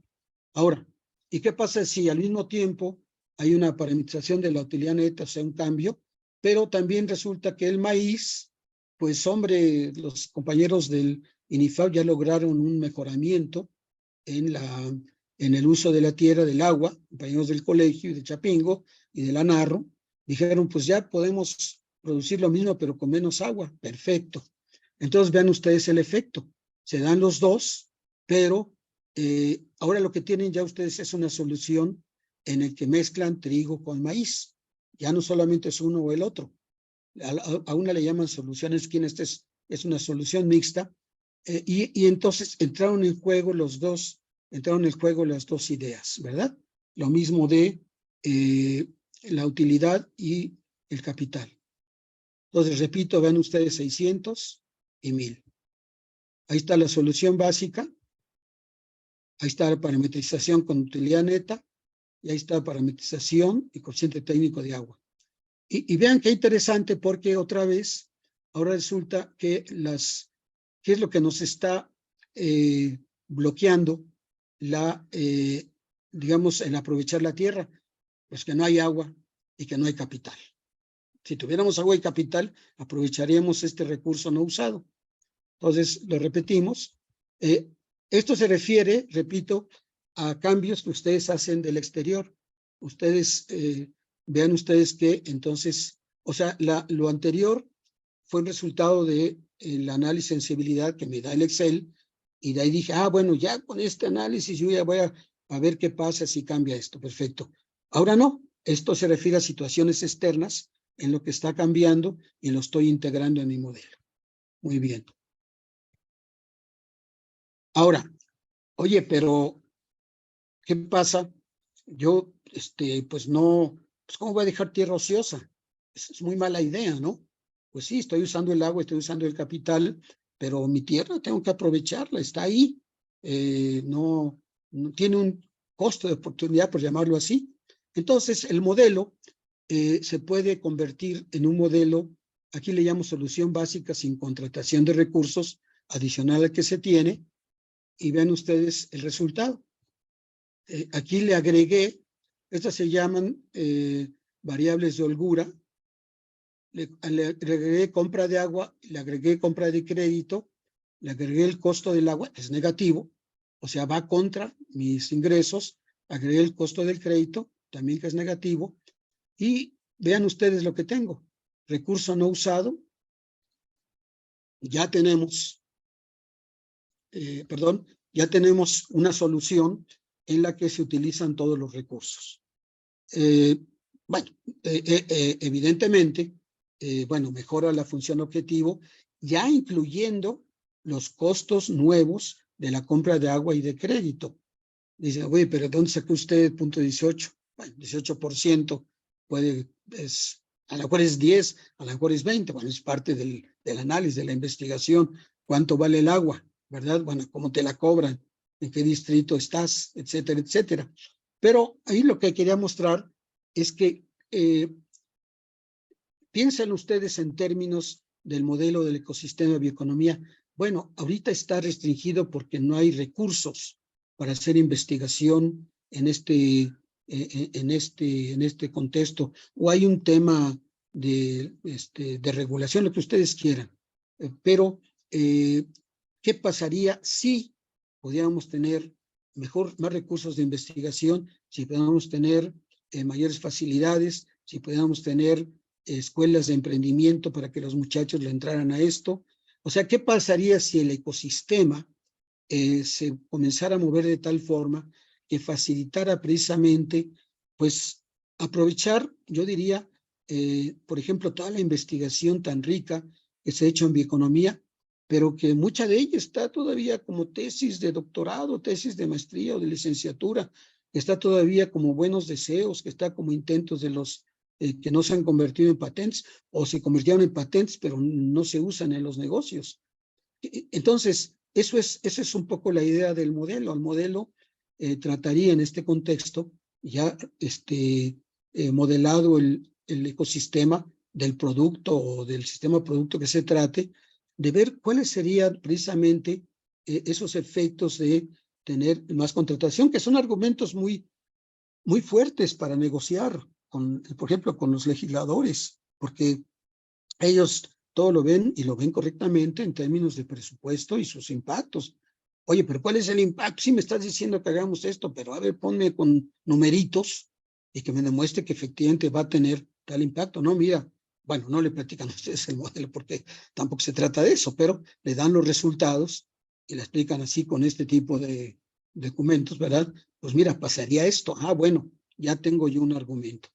Ahora, ¿y qué pasa si al mismo tiempo hay una parametrización de la utilidad neta, o sea, un cambio, pero también resulta que el maíz, pues hombre, los compañeros del INIFAP ya lograron un mejoramiento en el uso de la tierra, del agua, compañeros del colegio y de Chapingo y de la Narro, dijeron, pues ya podemos producir lo mismo, pero con menos agua. Perfecto. Entonces vean ustedes el efecto. se dan los dos, pero ahora lo que tienen ya ustedes es una solución en el que mezclan trigo con maíz. Ya no solamente es uno o el otro. A una le llaman soluciones, que esta es una solución mixta, y entonces entraron en juego las dos ideas, ¿verdad? Lo mismo de la utilidad y el capital. Entonces, repito, vean ustedes 600 y 1000. Ahí está la solución básica, ahí está la parametrización con utilidad neta, y ahí está la parametrización y coeficiente técnico de agua. Y vean qué interesante, porque otra vez, ahora resulta que ¿qué es lo que nos está bloqueando digamos, el aprovechar la tierra? Pues que no hay agua y que no hay capital. Si tuviéramos agua y capital, aprovecharíamos este recurso no usado. Entonces, lo repetimos. Esto se refiere, repito, a cambios que ustedes hacen del exterior. Ustedes, vean ustedes que entonces, o sea, lo anterior fue el resultado de el análisis de sensibilidad que me da el Excel, y de ahí dije, bueno, ya con este análisis yo ya voy a ver qué pasa si cambia esto. Perfecto. Ahora no, esto se refiere a situaciones externas en lo que está cambiando y lo estoy integrando en mi modelo. Muy bien. Ahora, oye, pero ¿qué pasa? Yo, pues no, pues ¿cómo voy a dejar tierra ociosa? Es muy mala idea, ¿no? Pues sí, estoy usando el agua, estoy usando el capital, pero mi tierra tengo que aprovecharla, está ahí. No tiene un costo de oportunidad, por llamarlo así. Entonces, el modelo se puede convertir en un modelo, aquí le llamo solución básica sin contratación de recursos adicional al que se tiene, y vean ustedes el resultado. Aquí le agregué, estas se llaman variables de holgura, le agregué compra de agua, le agregué compra de crédito, le agregué el costo del agua, que es negativo, o sea, va contra mis ingresos, agregué el costo del crédito, también que es negativo, y vean ustedes lo que tengo. Recurso no usado, ya tenemos, ya tenemos una solución en la que se utilizan todos los recursos. Bueno, evidentemente, bueno, mejora la función objetivo, ya incluyendo los costos nuevos de la compra de agua y de crédito. Dice, oye, pero ¿dónde sacó usted punto 18? Bueno, 18% a lo mejor es 10, a lo mejor es 20, bueno, es parte del análisis, de la investigación. ¿Cuánto vale el agua? ¿Verdad? Bueno, ¿cómo te la cobran? ¿En qué distrito estás? Etcétera, etcétera. Pero ahí lo que quería mostrar es que piensen ustedes en términos del modelo del ecosistema de bioeconomía. Bueno, ahorita está restringido porque no hay recursos para hacer investigación en este contexto, o hay un tema de regulación, lo que ustedes quieran. Pero, ¿qué pasaría si pudiéramos tener más recursos de investigación, si pudiéramos tener mayores facilidades, si pudiéramos tener escuelas de emprendimiento para que los muchachos le entraran a esto? O sea, ¿qué pasaría si el ecosistema se comenzara a mover de tal forma que facilitara precisamente, pues, aprovechar, yo diría, por ejemplo, toda la investigación tan rica que se ha hecho en bioeconomía, pero que mucha de ella está todavía como tesis de doctorado, tesis de maestría o de licenciatura, que está todavía como buenos deseos, que está como intentos de los que no se han convertido en patentes, o se convirtieron en patentes, pero no se usan en los negocios. Entonces, esa es un poco la idea del modelo. El modelo trataría en este contexto, ya modelado el ecosistema del producto o del sistema producto que se trate, de ver cuáles serían precisamente esos efectos de tener más contratación, que son argumentos muy, muy fuertes para negociar, por ejemplo, con los legisladores, porque ellos todo lo ven y lo ven correctamente en términos de presupuesto y sus impactos. Oye, pero ¿cuál es el impacto? Sí, me estás diciendo que hagamos esto, pero a ver, ponme con numeritos y que me demuestre que efectivamente va a tener tal impacto. No, mira, bueno, no le platican a ustedes el modelo porque tampoco se trata de eso, pero le dan los resultados y la explican así con este tipo de documentos, ¿verdad? Pues mira, pasaría esto. Ah, bueno, ya tengo yo un argumento.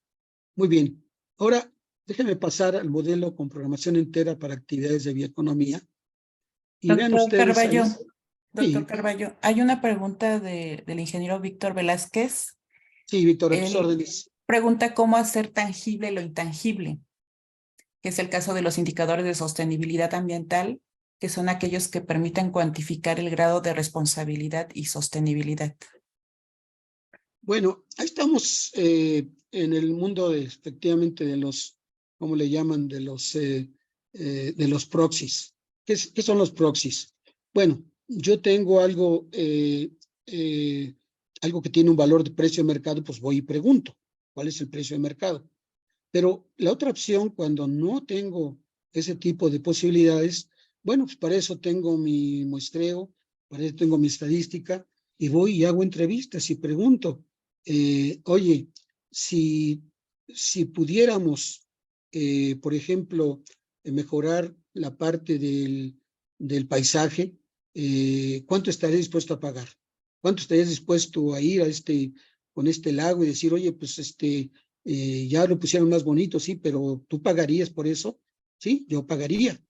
Muy bien. Ahora, déjenme pasar al modelo con programación entera para actividades de bioeconomía. Y vean Doctor ustedes ahí. Carballo, doctor Sí, Carballo, hay una pregunta del ingeniero Víctor Velázquez. sí, Víctor, a tus Él órdenes. pregunta cómo hacer tangible lo intangible, que es el caso de los indicadores de sostenibilidad ambiental, que son aquellos que permiten cuantificar el grado de responsabilidad y sostenibilidad. Bueno, ahí estamos en el mundo efectivamente de los, ¿cómo le llaman? De los proxies. ¿Qué son los proxies? Bueno, yo tengo algo que tiene un valor de precio de mercado, pues voy y pregunto, ¿cuál es el precio de mercado? Pero la otra opción, cuando no tengo ese tipo de posibilidades, bueno, pues para eso tengo mi muestreo, para eso tengo mi estadística, y voy y hago entrevistas y pregunto, oye, si pudiéramos, por ejemplo, mejorar la parte del paisaje, ¿cuánto estarías dispuesto a pagar? ¿Cuánto estarías dispuesto a ir con este lago y decir, oye, pues ya lo pusieron más bonito, sí, pero ¿tú pagarías por eso? Sí, yo pagaría.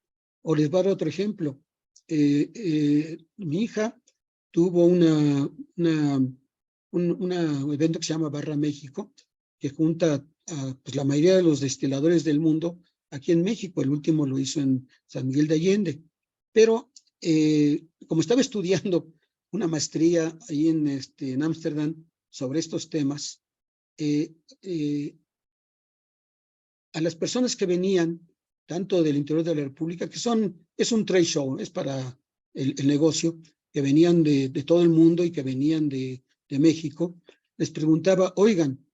O les voy a dar otro ejemplo. Mi hija tuvo un evento que se llama Barra México, que junta a pues, la mayoría de los destiladores del mundo aquí en México. El último lo hizo en San Miguel de Allende. Pero como estaba estudiando una maestría ahí en Ámsterdam sobre estos temas, a las personas que venían, tanto del interior de la República, es un trade show, es para el negocio, que venían de todo el mundo y que venían de México, les preguntaba, oigan,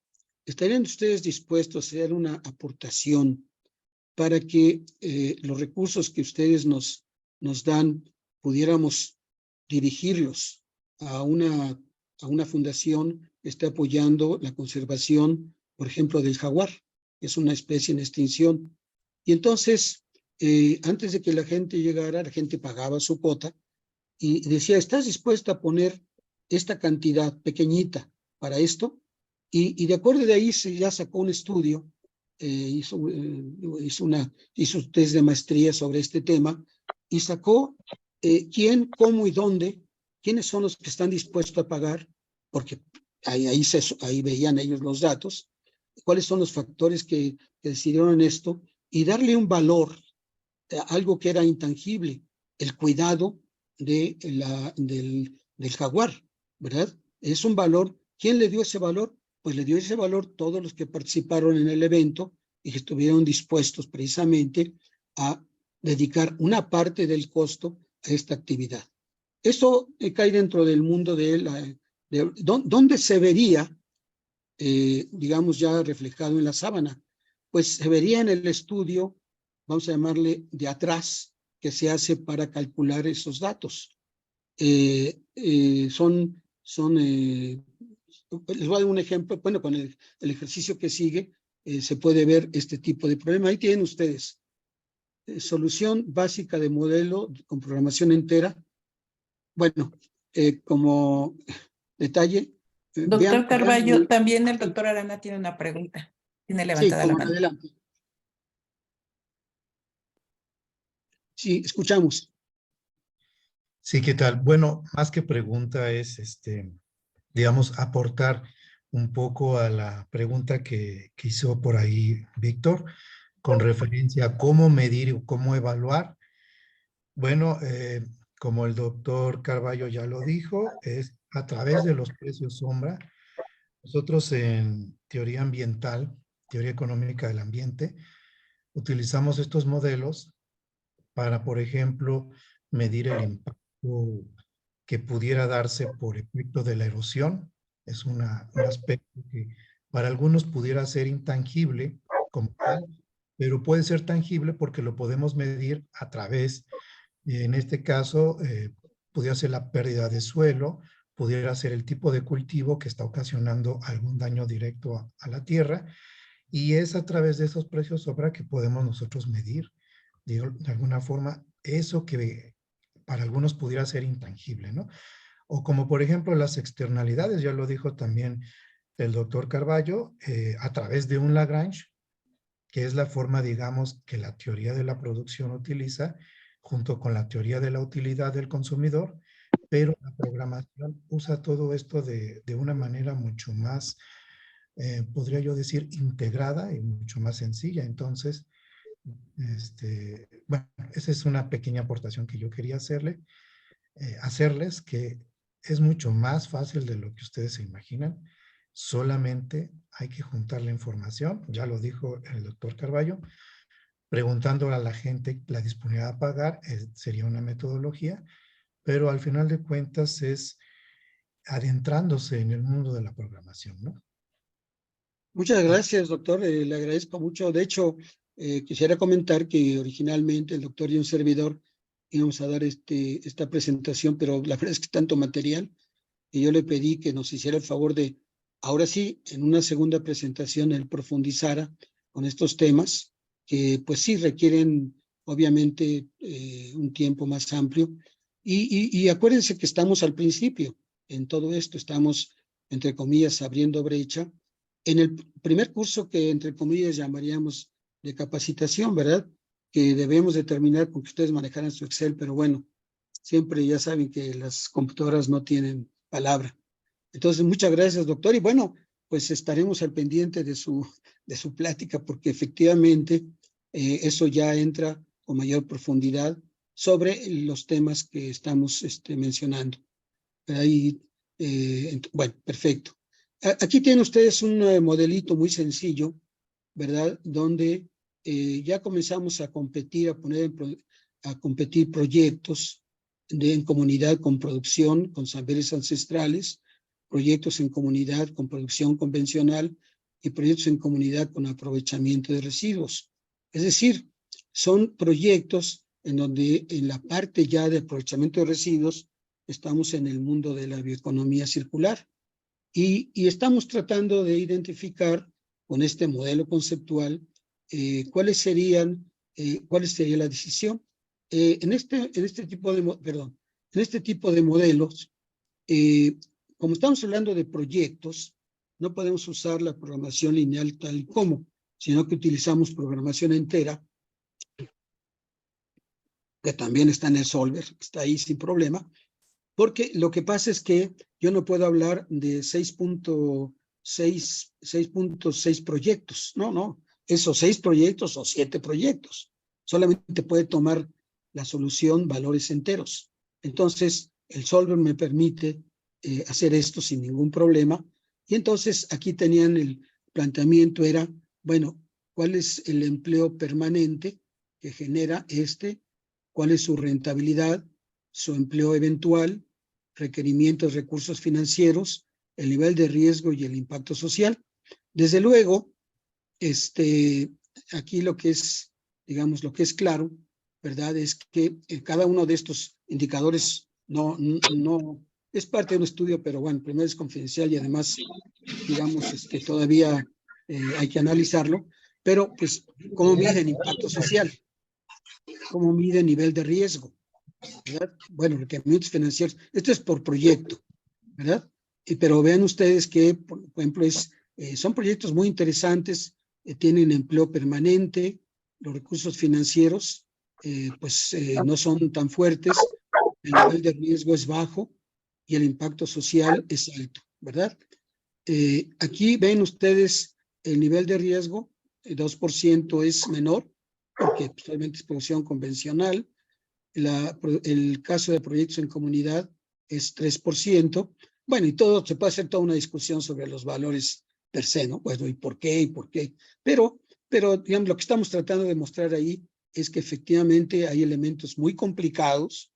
¿estarían ustedes dispuestos a hacer una aportación para que los recursos que ustedes nos dan pudiéramos dirigirlos a una fundación que esté apoyando la conservación, por ejemplo, del jaguar, que es una especie en extinción? Y entonces, antes de que la gente llegara, la gente pagaba su cuota y decía, ¿estás dispuesta a poner esta cantidad pequeñita para esto? Y de acuerdo de ahí se ya sacó un estudio, hizo un test de maestría sobre este tema y sacó quién, cómo y dónde, quiénes son los que están dispuestos a pagar, porque ahí veían ellos los datos, cuáles son los factores que decidieron esto y darle un valor a algo que era intangible, el cuidado del jaguar, ¿verdad? Es un valor. ¿Quién le dio ese valor? Pues le dio ese valor todos los que participaron en el evento y que estuvieron dispuestos precisamente a dedicar una parte del costo a esta actividad. Eso cae dentro del mundo ¿dónde se vería, digamos, ya reflejado en la sábana? Pues se vería en el estudio, vamos a llamarle de atrás, que se hace para calcular esos datos. Les voy a dar un ejemplo. Bueno, con el ejercicio que sigue se puede ver este tipo de problema. Ahí tienen ustedes solución básica de modelo con programación entera. Bueno, como detalle, Doctor Carballo, también el sí, doctor Arana tiene una pregunta. Tiene sí, levantada la como mano. adelante. Sí, escuchamos. Sí, ¿qué tal? Bueno, más que pregunta es, digamos, aportar un poco a la pregunta que hizo por ahí Víctor, con referencia a cómo medir o cómo evaluar. Bueno, como el doctor Carballo ya lo dijo, es a través de los precios sombra. Nosotros en teoría ambiental, teoría económica del ambiente, utilizamos estos modelos para, por ejemplo, medir el impacto que pudiera darse por efecto de la erosión. Es un aspecto que para algunos pudiera ser intangible como tal, pero puede ser tangible porque lo podemos medir a través, en este caso, pudiera ser la pérdida de suelo, pudiera ser el tipo de cultivo que está ocasionando algún daño directo a la tierra, y es a través de esos precios sobra que podemos nosotros medir, digo, de alguna forma, eso que para algunos pudiera ser intangible, ¿no? O como por ejemplo las externalidades, ya lo dijo también el doctor Carballo, a través de un Lagrange, que es la forma, digamos, que la teoría de la producción utiliza, junto con la teoría de la utilidad del consumidor, pero la programación usa todo esto de una manera mucho más, podría yo decir, integrada y mucho más sencilla. Entonces, bueno, esa es una pequeña aportación que yo quería hacerles, que es mucho más fácil de lo que ustedes se imaginan. Solamente hay que juntar la información, ya lo dijo el doctor Carballo, preguntando a la gente la disponibilidad a pagar, sería una metodología, pero al final de cuentas es adentrándose en el mundo de la programación, ¿no? Muchas gracias, doctor. Le agradezco mucho. De hecho, quisiera comentar que originalmente el doctor y un servidor íbamos a dar esta presentación, pero la verdad es que tanto material y yo le pedí que nos hiciera el favor de, ahora sí, en una segunda presentación, él profundizara con estos temas que pues sí requieren obviamente un tiempo más amplio. Y acuérdense que estamos al principio en todo esto, estamos, entre comillas, abriendo brecha. En el primer curso que, entre comillas, llamaríamos de capacitación, ¿verdad? Que debemos determinar con que ustedes manejaran su Excel, pero bueno, siempre ya saben que las computadoras no tienen palabra. Entonces, muchas gracias, doctor. Y bueno, pues estaremos al pendiente de su plática, porque efectivamente eso ya entra con mayor profundidad sobre los temas que estamos mencionando. Ahí, bueno, perfecto. Aquí tienen ustedes un modelito muy sencillo, ¿verdad? Donde ya comenzamos a competir, a competir proyectos en comunidad con producción, con saberes ancestrales, proyectos en comunidad con producción convencional y proyectos en comunidad con aprovechamiento de residuos. Es decir, son proyectos en donde en la parte ya de aprovechamiento de residuos estamos en el mundo de la bioeconomía circular y estamos tratando de identificar con este modelo conceptual cuál sería la decisión. En este tipo de modelos, como estamos hablando de proyectos, no podemos usar la programación lineal tal y como, sino que utilizamos programación entera, que también está en el solver, está ahí sin problema, porque lo que pasa es que yo no puedo hablar de 6.6 proyectos, no, esos 6 proyectos o 7 proyectos, solamente puede tomar la solución valores enteros. Entonces, el solver me permite hacer esto sin ningún problema, y entonces aquí tenían el planteamiento era, bueno, ¿cuál es el empleo permanente que genera cuál es su rentabilidad, su empleo eventual, requerimientos, recursos financieros, el nivel de riesgo y el impacto social? Desde luego, aquí lo que es, digamos, lo que es claro, ¿verdad? Es que cada uno de estos indicadores no es parte de un estudio, pero bueno, primero es confidencial y además, digamos, todavía hay que analizarlo, pero pues, ¿cómo miden impacto social? ¿Cómo miden nivel de riesgo? ¿Verdad? Bueno, requerimientos financieros. Esto es por proyecto, ¿verdad? Pero vean ustedes que, por ejemplo, son proyectos muy interesantes, tienen empleo permanente, los recursos financieros no son tan fuertes, el nivel de riesgo es bajo y el impacto social es alto, ¿verdad? Aquí ven ustedes el nivel de riesgo, el 2% es menor, porque solamente es producción convencional. El caso de proyectos en comunidad es 3%. Bueno, y todo, se puede hacer toda una discusión sobre los valores per se, ¿no? Bueno, ¿y por qué? Pero, digamos, lo que estamos tratando de mostrar ahí es que efectivamente hay elementos muy complicados.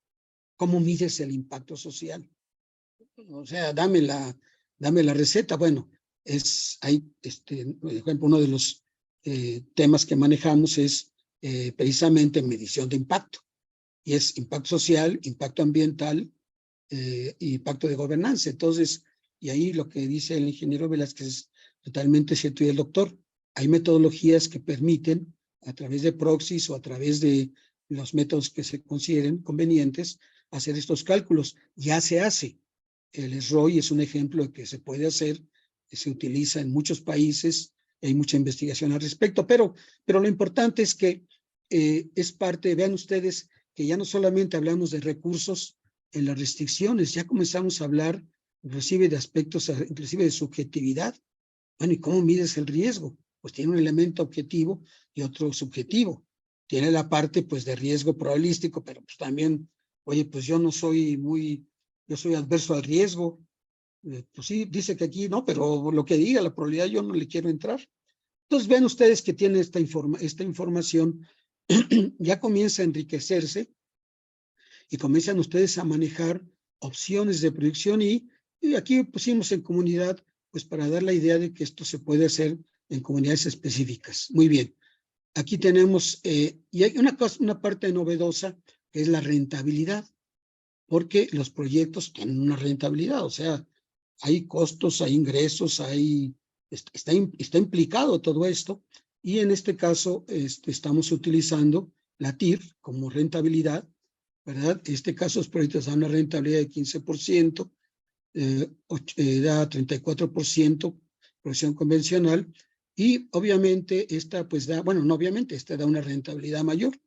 ¿Cómo mides el impacto social? O sea, dame la receta. Bueno, por ejemplo, uno de los temas que manejamos es precisamente medición de impacto. Y es impacto social, impacto ambiental y impacto de gobernanza. Entonces, y ahí lo que dice el ingeniero Velázquez es totalmente cierto, y el doctor, hay metodologías que permiten, a través de proxies o a través de los métodos que se consideren convenientes, hacer estos cálculos. Ya se hace. El SROI es un ejemplo de que se puede hacer, que se utiliza en muchos países, hay mucha investigación al respecto, pero lo importante es que es parte, vean ustedes, que ya no solamente hablamos de recursos en las restricciones, ya comenzamos a hablar inclusive de aspectos, inclusive de subjetividad. Bueno, ¿y cómo mides el riesgo? Pues tiene un elemento objetivo y otro subjetivo. Tiene la parte, pues, de riesgo probabilístico, pero pues también, oye, pues yo soy adverso al riesgo. Pues sí, dice que aquí no, pero lo que diga la probabilidad yo no le quiero entrar. Entonces vean ustedes que tiene esta información, ya comienza a enriquecerse y comienzan ustedes a manejar opciones de proyección y aquí pusimos en comunidad, pues para dar la idea de que esto se puede hacer en comunidades específicas. Muy bien. Aquí tenemos, y hay una parte novedosa, que es la rentabilidad, porque los proyectos tienen una rentabilidad, o sea, hay costos, hay ingresos, está implicado todo esto, y en este caso estamos utilizando la TIR como rentabilidad, ¿verdad? En este caso los proyectos dan una rentabilidad de 15%, da 34% producción convencional, y obviamente esta pues da, bueno, no obviamente, esta da una rentabilidad mayor.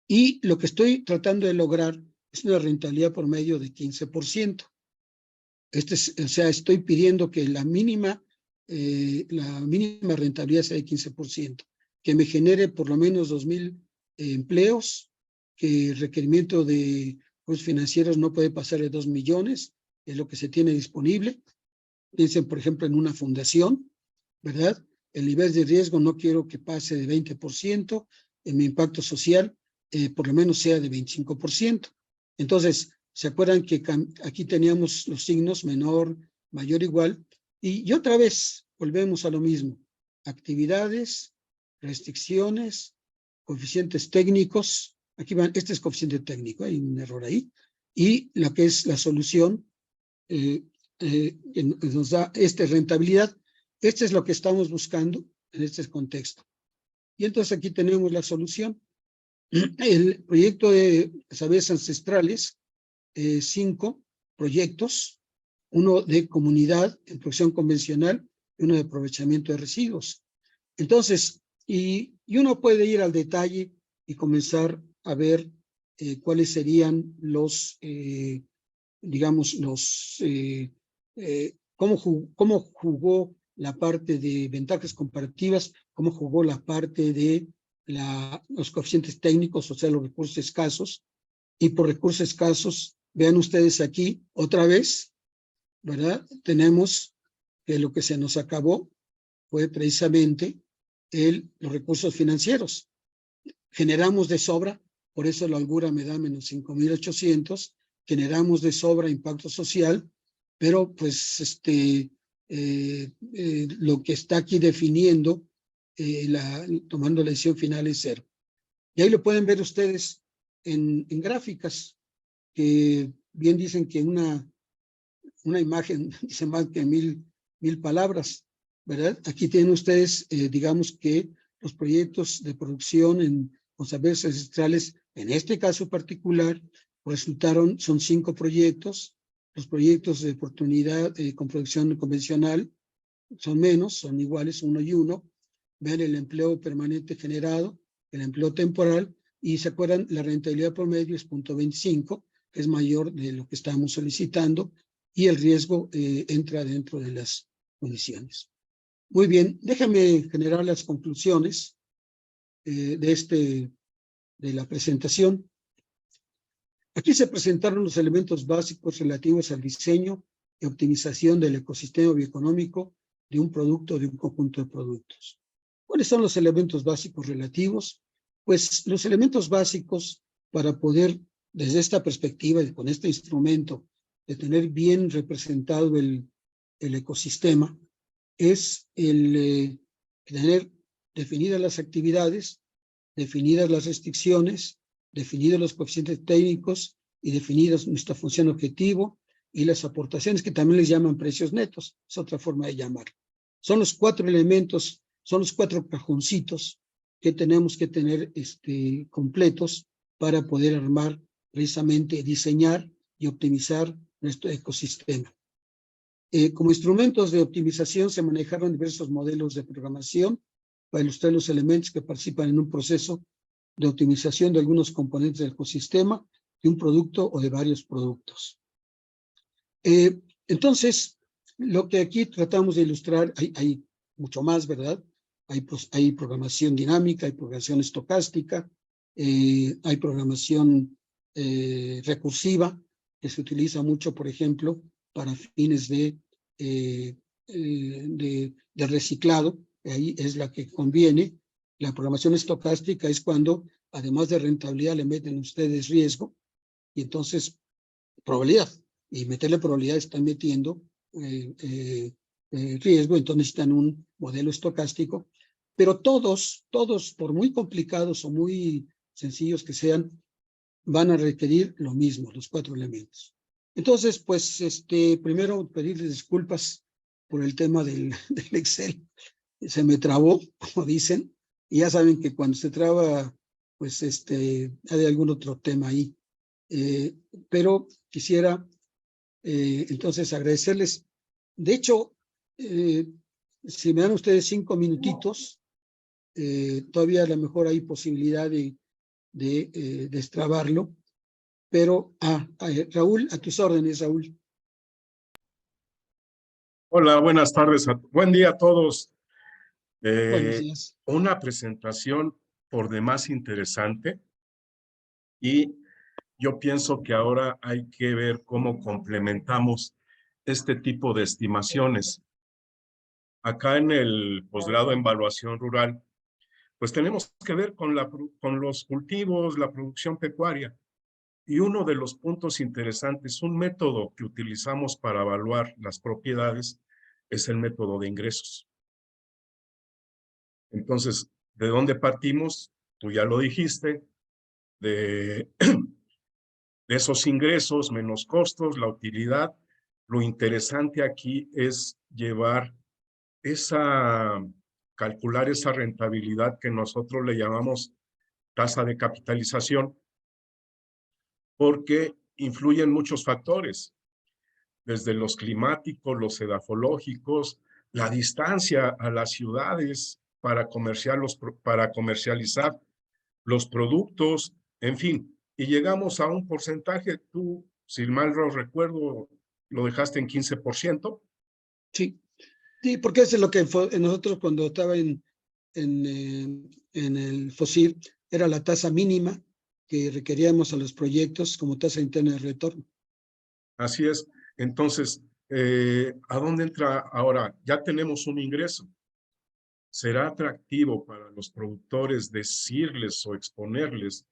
Y lo que estoy tratando de lograr es una rentabilidad por medio de 15%. O sea, estoy pidiendo que la mínima rentabilidad sea de 15%, que me genere por lo menos 2,000 empleos, que el requerimiento de recursos financieros no puede pasar de 2 millones, es lo que se tiene disponible. Piensen, por ejemplo, en una fundación, ¿verdad? El nivel de riesgo no quiero que pase de 20%, en mi impacto social por lo menos sea de 25%. Entonces, ¿se acuerdan que aquí teníamos los signos menor, mayor, igual? Y otra vez volvemos a lo mismo. Actividades, restricciones, coeficientes técnicos. Aquí van, este es coeficiente técnico, hay un error ahí. Y lo que es la solución que nos da rentabilidad. Este es lo que estamos buscando en este contexto. Y entonces aquí tenemos la solución. El proyecto de saberes ancestrales, 5 proyectos, uno de comunidad en producción convencional y uno de aprovechamiento de residuos. Entonces, y uno puede ir al detalle y comenzar a ver cuáles serían los, digamos, cómo jugó la parte de ventajas comparativas, cómo jugó la parte de los coeficientes técnicos, o sea, los recursos escasos. Y por recursos escasos, vean ustedes aquí, otra vez, ¿verdad? Tenemos que lo que se nos acabó fue precisamente los recursos financieros. Generamos de sobra, por eso la holgura me da menos 5,800, generamos de sobra impacto social, pero pues lo que está aquí definiendo, tomando la decisión final es 0. Y ahí lo pueden ver ustedes en gráficas, que bien dicen que una imagen dice más que mil palabras, ¿verdad? Aquí tienen ustedes, digamos que los proyectos de producción con saberes ancestrales, en este caso particular, son 5 proyectos. Los proyectos de oportunidad con producción convencional son menos, son iguales 1 y 1. Vean el empleo permanente generado, el empleo temporal, y se acuerdan, la rentabilidad promedio es 0.25, que es mayor de lo que estamos solicitando, y el riesgo entra dentro de las condiciones. Muy bien, déjame generar las conclusiones de la presentación. Aquí se presentaron los elementos básicos relativos al diseño y optimización del ecosistema bioeconómico de un producto o de un conjunto de productos. ¿Cuáles son los elementos básicos relativos? Pues los elementos básicos para poder, desde esta perspectiva y con este instrumento, de tener bien representado el ecosistema, es el tener definidas las actividades, definidas las restricciones, definidos los coeficientes técnicos y definidas nuestra función objetivo y las aportaciones, que también les llaman precios netos, es otra forma de llamar. Son los 4 elementos, son los 4 cajoncitos que tenemos que tener completos para poder armar precisamente diseñar y optimizar nuestro ecosistema. Como instrumentos de optimización se manejaron diversos modelos de programación para ilustrar los elementos que participan en un proceso de optimización de algunos componentes del ecosistema, de un producto o de varios productos. Entonces, lo que aquí tratamos de ilustrar, hay mucho más, ¿verdad? Hay programación dinámica, hay programación estocástica, hay programación recursiva, que se utiliza mucho, por ejemplo, para fines de reciclado. Ahí es la que conviene. La programación estocástica es cuando, además de rentabilidad, le meten ustedes riesgo, y entonces probabilidad. Y meterle probabilidad están metiendo riesgo, entonces necesitan un modelo estocástico. Pero todos, por muy complicados o muy sencillos que sean, van a requerir lo mismo, los 4 elementos. Entonces, pues, primero pedirles disculpas por el tema del Excel. Se me trabó, como dicen, y ya saben que cuando se traba, pues, hay algún otro tema ahí. Pero quisiera, entonces, agradecerles. De hecho, si me dan ustedes 5 minutitos, todavía a lo mejor hay posibilidad de destrabarlo. Pero, Raúl, a tus órdenes, Raúl. Hola, buenas tardes. Buen día a todos. Buenos días. Una presentación por demás interesante y yo pienso que ahora hay que ver cómo complementamos este tipo de estimaciones. Acá en el posgrado en evaluación rural, pues tenemos que ver con los cultivos, la producción pecuaria. Y uno de los puntos interesantes, un método que utilizamos para evaluar las propiedades es el método de ingresos. Entonces, ¿de dónde partimos? Tú ya lo dijiste, de esos ingresos menos costos, la utilidad. Lo interesante aquí es calcular esa rentabilidad que nosotros le llamamos tasa de capitalización, porque influyen muchos factores, desde los climáticos, los edafológicos, la distancia a las ciudades para comercializar los productos, en fin, y llegamos a un porcentaje, tú, si mal no recuerdo, lo dejaste en 15%. Sí, porque eso es lo que nosotros cuando estaba en el FOSIR, era la tasa mínima que requeríamos a los proyectos como tasa interna de retorno. Así es. Entonces, ¿a dónde entra ahora? Ya tenemos un ingreso. ¿Será atractivo para los productores decirles o exponerles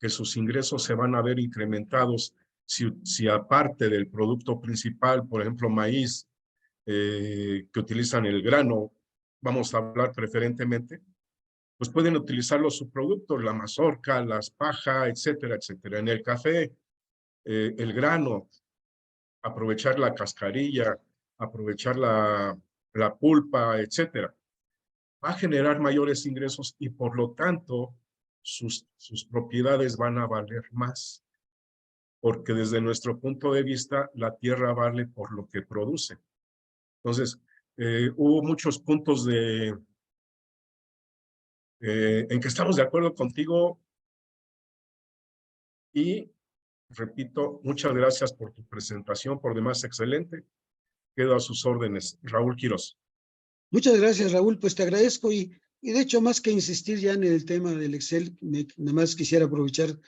que sus ingresos se van a ver incrementados si aparte del producto principal, por ejemplo, maíz, que utilizan el grano, vamos a hablar preferentemente, pues pueden utilizar los subproductos, la mazorca, las paja, etcétera, etcétera. En el café, el grano, aprovechar la cascarilla, aprovechar la pulpa, etcétera. Va a generar mayores ingresos y por lo tanto sus propiedades van a valer más, porque desde nuestro punto de vista la tierra vale por lo que produce. Entonces, hubo muchos puntos en que estamos de acuerdo contigo y, repito, muchas gracias por tu presentación, por demás excelente. Quedo a sus órdenes. Raúl Quirós. Muchas gracias, Raúl. Pues te agradezco y de hecho, más que insistir ya en el tema del Excel, nada más quisiera aprovechar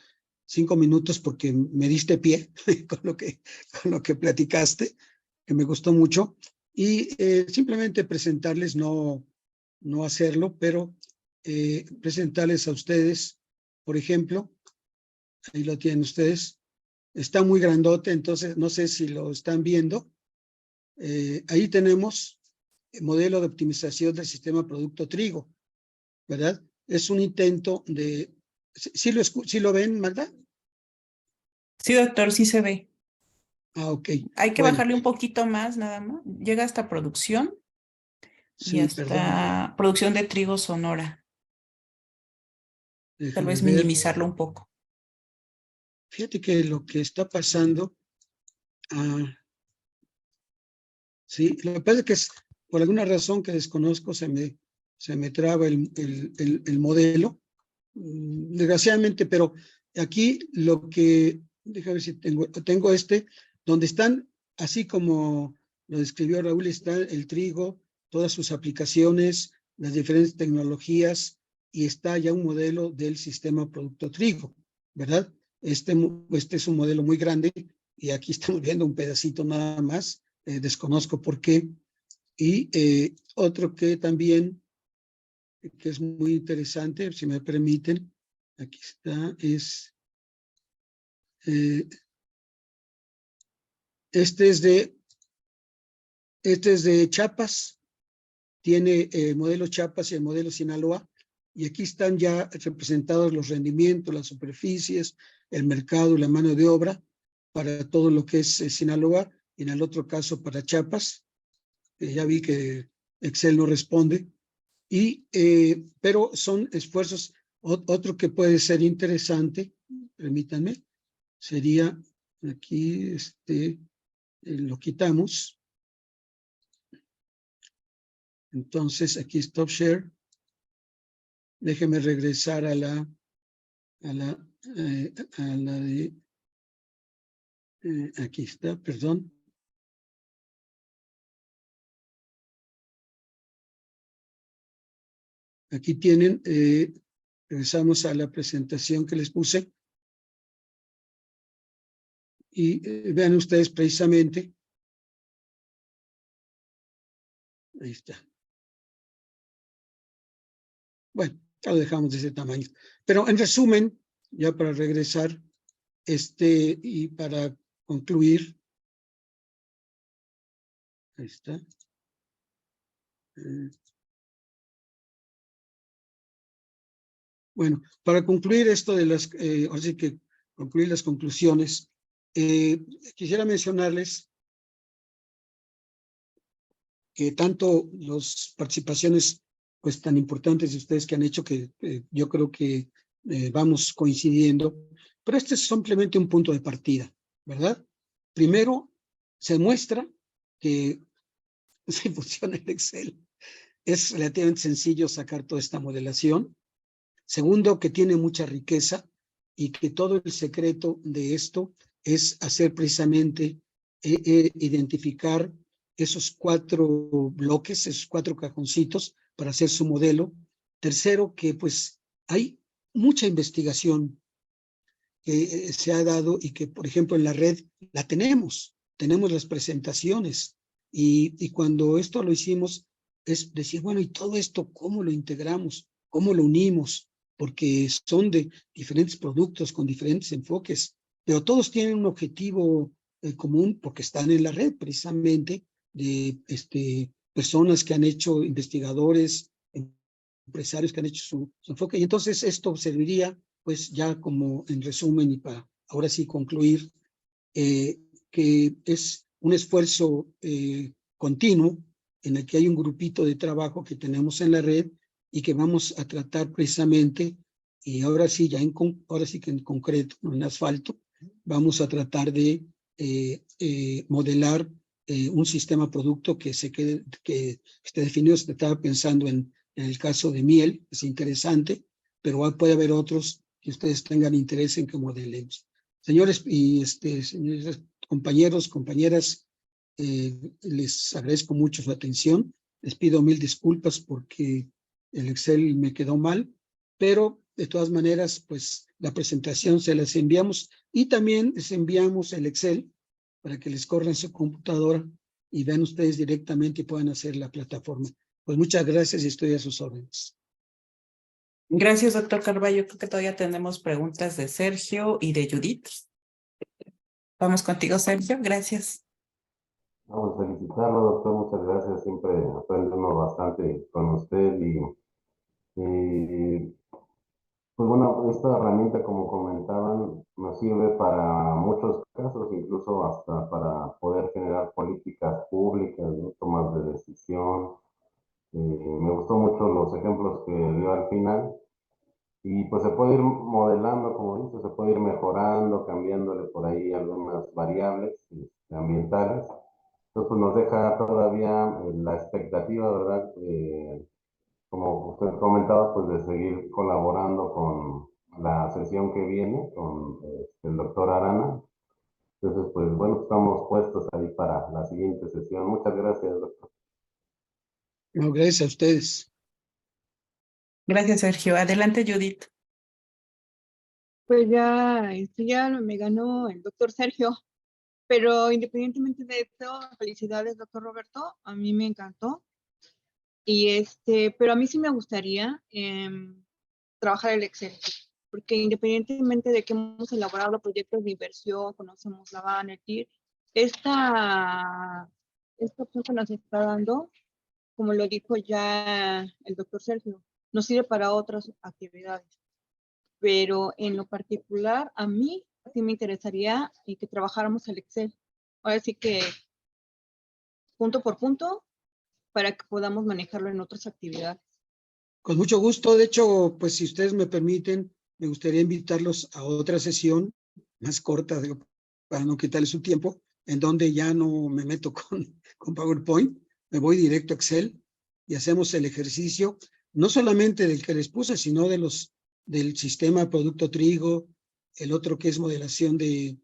5 minutos porque me diste pie con lo que platicaste, que me gustó mucho, y simplemente presentarles, no hacerlo, pero presentarles a ustedes, por ejemplo, ahí lo tienen ustedes, está muy grandote, entonces no sé si lo están viendo. Ahí tenemos el modelo de optimización del sistema producto trigo, ¿verdad? Es un intento de... ¿Sí lo ven, Magda? Sí, doctor, sí se ve. Ok. Hay que Bueno, bajarle un poquito más, nada más. Llega hasta producción y sí, hasta perdón. producción de trigo Sonora. Tal Déjame vez ver. minimizarlo un poco. Fíjate que lo que está pasando, sí, lo que pasa es que por alguna razón que desconozco se me traba el modelo, desgraciadamente, pero aquí lo que, déjame ver si tengo donde están, así como lo describió Raúl, está el trigo, todas sus aplicaciones, las diferentes tecnologías, y está ya un modelo del sistema producto trigo, ¿verdad? Este es un modelo muy grande, y aquí estamos viendo un pedacito nada más, desconozco por qué. Y otro que también, que es muy interesante, si me permiten, aquí está, este es de Chiapas, tiene el modelo Chiapas y el modelo Sinaloa, y aquí están ya representados los rendimientos, las superficies, el mercado, la mano de obra, para todo lo que es Sinaloa, y en el otro caso para Chiapas. Ya vi que Excel no responde, pero son esfuerzos. Otro que puede ser interesante, permítanme, sería aquí, lo quitamos. Entonces, aquí Stop Share. Déjeme regresar a la de, aquí está, perdón. Aquí tienen, regresamos a la presentación que les puse. Y vean ustedes precisamente. Ahí está. Bueno, ya lo dejamos de ese tamaño. Pero en resumen, ya para regresar, y para concluir, ahí está. Bueno, para concluir esto de las, así que concluir las conclusiones, quisiera mencionarles que tanto las participaciones pues tan importantes de ustedes que han hecho, que yo creo que vamos coincidiendo, pero este es simplemente un punto de partida, ¿verdad? Primero, se muestra que si funciona el Excel, es relativamente sencillo sacar toda esta modelación. Segundo, que tiene mucha riqueza y que todo el secreto de esto es hacer precisamente identificar esos 4 bloques, esos 4 cajoncitos para hacer su modelo. Tercero, que pues hay mucha investigación que se ha dado y que, por ejemplo, en la red la tenemos las presentaciones, y cuando esto lo hicimos es decir, bueno, y todo esto, ¿cómo lo integramos? ¿Cómo lo unimos? Porque son de diferentes productos con diferentes enfoques, pero todos tienen un objetivo común, porque están en la red precisamente de personas que han hecho, investigadores, empresarios que han hecho su enfoque, y entonces esto serviría pues ya como en resumen, y para ahora sí concluir, que es un esfuerzo continuo en el que hay un grupito de trabajo que tenemos en la red y que vamos a tratar precisamente, y ahora sí, ahora sí que en concreto, no en asfalto, vamos a tratar de modelar un sistema producto que que esté definido. Se estaba pensando en el caso de miel, es interesante, pero puede haber otros que ustedes tengan interés en que modelemos. Señores y señores compañeros, compañeras, les agradezco mucho su atención. Les pido 1000 disculpas porque el Excel me quedó mal, pero de todas maneras, pues la presentación se las enviamos, y también les enviamos el Excel para que les corra en su computadora y vean ustedes directamente y puedan hacer la plataforma. Pues muchas gracias y estoy a sus órdenes. Gracias, doctor Carballo. Creo que todavía tenemos preguntas de Sergio y de Judith. Vamos contigo, Sergio. Gracias. Vamos a felicitarlo, doctor. Muchas gracias. Siempre aprendemos bastante con usted y pues bueno, esta herramienta, como comentaban, nos sirve para muchos casos, incluso hasta para poder generar políticas públicas, ¿no? Tomas de decisión. Me gustó mucho los ejemplos que dio al final. Y pues se puede ir modelando, como dice, se puede ir mejorando, cambiándole por ahí algunas variables ambientales. Entonces pues nos deja todavía la expectativa, ¿verdad? Como usted comentaba, pues de seguir colaborando con la sesión que viene, con el doctor Arana. Entonces, pues bueno, estamos puestos ahí para la siguiente sesión. Muchas gracias, doctor. No, gracias a ustedes. Gracias, Sergio. Adelante, Judith. Pues ya, ya me ganó el doctor Sergio, pero independientemente de esto, felicidades, doctor Roberto, a mí me encantó. Y pero a mí sí me gustaría trabajar el Excel, porque independientemente de que hemos elaborado proyectos de inversión, conocemos la Banetir, esta opción que nos está dando, como lo dijo ya el doctor Sergio, nos sirve para otras actividades. Pero en lo particular, a mí sí me interesaría que trabajáramos el Excel. Ahora sí que punto por punto para que podamos manejarlo en otras actividades. Con mucho gusto. De hecho, pues si ustedes me permiten, me gustaría invitarlos a otra sesión más corta, para no quitarles su tiempo, en donde ya no me meto con PowerPoint, me voy directo a Excel y hacemos el ejercicio, no solamente del que les puse, sino del sistema producto trigo, el otro que es modelación de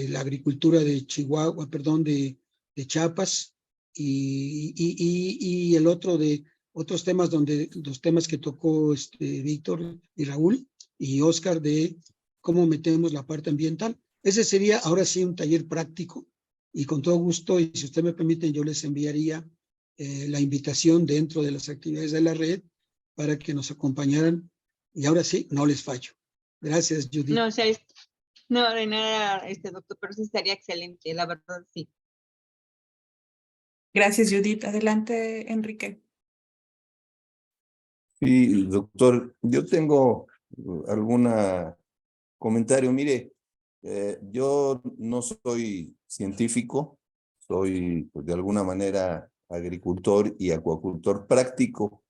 la agricultura de Chihuahua, perdón, de Chiapas, y el otro de otros temas los temas que tocó Víctor y Raúl y Oscar de cómo metemos la parte ambiental. Ese sería ahora sí un taller práctico y con todo gusto, y si usted me permiten, yo les enviaría la invitación dentro de las actividades de la red para que nos acompañaran y ahora sí, no les fallo. Gracias, Judith. No, o sea, no, de nada, doctor, pero sí estaría excelente, la verdad, sí. Gracias, Judith. Adelante, Enrique. Sí, doctor, yo tengo algún comentario. Mire, yo no soy científico, soy pues, de alguna manera agricultor y acuacultor práctico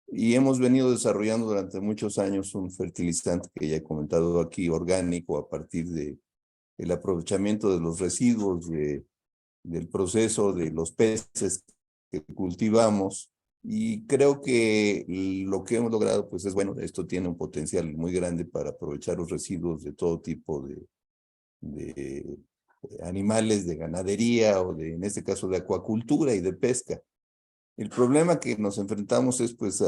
y hemos venido desarrollando durante muchos años un fertilizante que ya he comentado aquí, orgánico, a partir del aprovechamiento de los residuos, del proceso de los peces que cultivamos. Y creo que lo que hemos logrado, pues es bueno, esto tiene un potencial muy grande para aprovechar los residuos de todo tipo de animales, de ganadería o en este caso de acuacultura y de pesca. El problema que nos enfrentamos es pues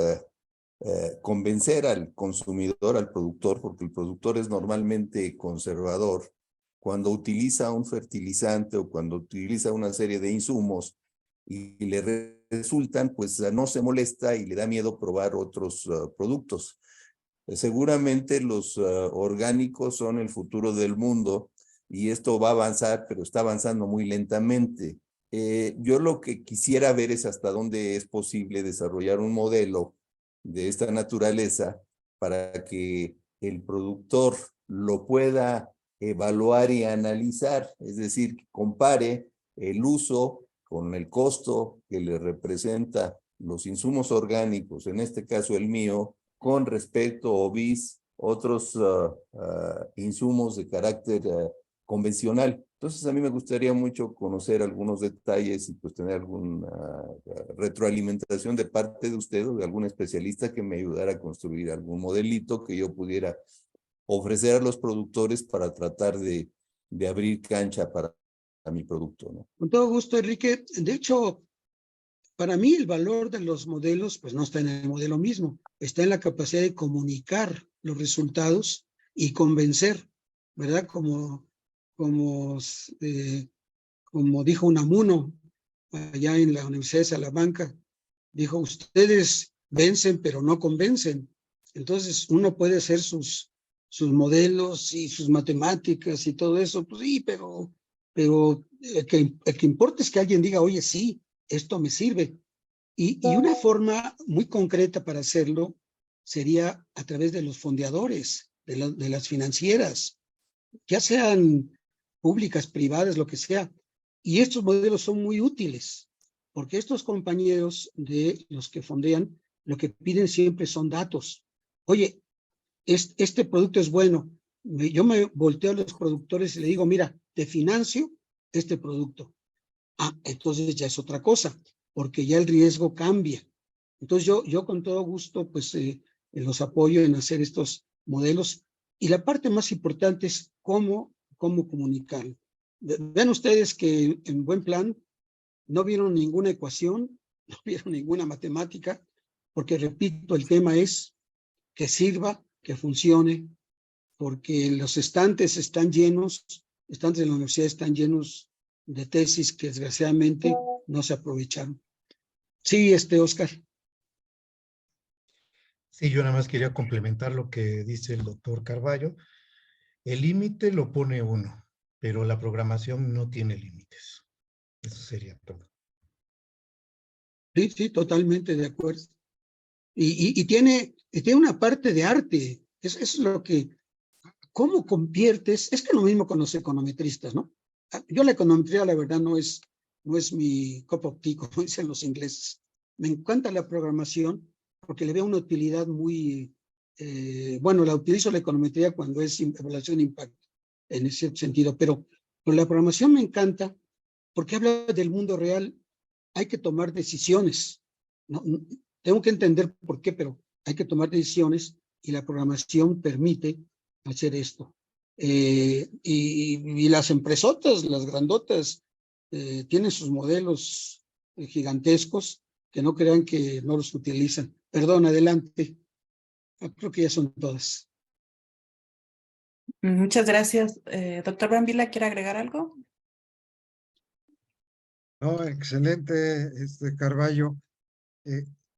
convencer al consumidor, al productor, porque el productor es normalmente conservador, cuando utiliza un fertilizante o cuando utiliza una serie de insumos y le resultan, pues no se molesta y le da miedo probar otros productos. Seguramente los orgánicos son el futuro del mundo y esto va a avanzar, pero está avanzando muy lentamente. Yo lo que quisiera ver es hasta dónde es posible desarrollar un modelo de esta naturaleza para que el productor lo pueda evaluar y analizar, es decir, compare el uso con el costo que le representa los insumos orgánicos, en este caso el mío, con respecto a OBIS, otros insumos de carácter convencional. Entonces a mí me gustaría mucho conocer algunos detalles y pues tener alguna retroalimentación de parte de usted o de algún especialista que me ayudara a construir algún modelito que yo pudiera ofrecer a los productores para tratar de abrir cancha para mi producto, ¿no? Con todo gusto, Enrique. De hecho, para mí el valor de los modelos pues no está en el modelo mismo, está en la capacidad de comunicar los resultados y convencer, ¿verdad? Como dijo Unamuno allá en la Universidad de Salamanca, dijo, ustedes vencen pero no convencen. Entonces uno puede hacer sus modelos y sus matemáticas y todo eso, pues sí, pero el que importa es que alguien diga, oye, sí, esto me sirve. Y una forma muy concreta para hacerlo sería a través de los fondeadores, de las financieras, ya sean públicas, privadas, lo que sea. Y estos modelos son muy útiles, porque estos compañeros de los que fondean, lo que piden siempre son datos. Oye, este producto es bueno. Yo me volteo a los productores y le digo, mira, te financio este producto. Ah, entonces ya es otra cosa, porque ya el riesgo cambia. Entonces yo con todo gusto pues los apoyo en hacer estos modelos. Y la parte más importante es cómo comunicarlo. Vean ustedes que en Buen Plan no vieron ninguna ecuación, no vieron ninguna matemática, porque repito, el tema es que sirva, que funcione, porque los estantes están llenos, estantes de la universidad están llenos de tesis que desgraciadamente no se aprovecharon. Sí, Oscar. Sí, yo nada más quería complementar lo que dice el doctor Carballo. El límite lo pone uno, pero la programación no tiene límites. Eso sería todo. Sí, totalmente de acuerdo. Y tiene una parte de arte. Es lo que, ¿cómo conviertes? Es que lo mismo con los econometristas, ¿no? Yo la econometría, la verdad, no es mi cup of tea, como dicen los ingleses. Me encanta la programación porque le veo una utilidad muy, bueno, la utilizo la econometría cuando es evaluación de impacto, en ese sentido, pero la programación me encanta porque habla del mundo real. Hay que tomar decisiones. No, tengo que entender por qué, pero hay que tomar decisiones y la programación permite hacer esto. Y las empresotas, las grandotas, tienen sus modelos gigantescos que no crean que no los utilizan. Perdón, adelante. Creo que ya son todas. Muchas gracias. Doctor Brambila, ¿quiere agregar algo? No, excelente, Carballo.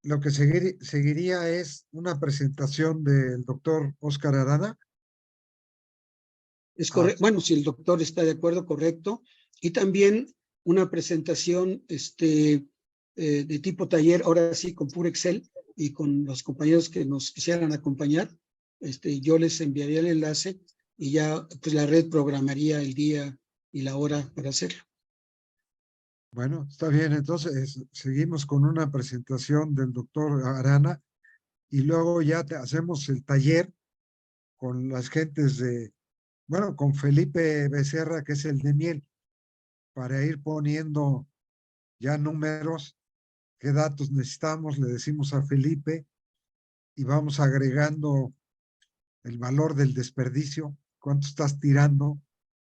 Lo que seguiría es una presentación del doctor Óscar Arana. Es correcto. Bueno, si el doctor está de acuerdo, correcto. Y también una presentación de tipo taller, ahora sí, con puro Excel y con los compañeros que nos quisieran acompañar. Yo les enviaría el enlace y ya pues la red programaría el día y la hora para hacerlo. Bueno, está bien. Entonces, seguimos con una presentación del doctor Arana y luego ya hacemos el taller con las gentes bueno, con Felipe Becerra, que es el de miel, para ir poniendo ya números, qué datos necesitamos, le decimos a Felipe y vamos agregando el valor del desperdicio, cuánto estás tirando,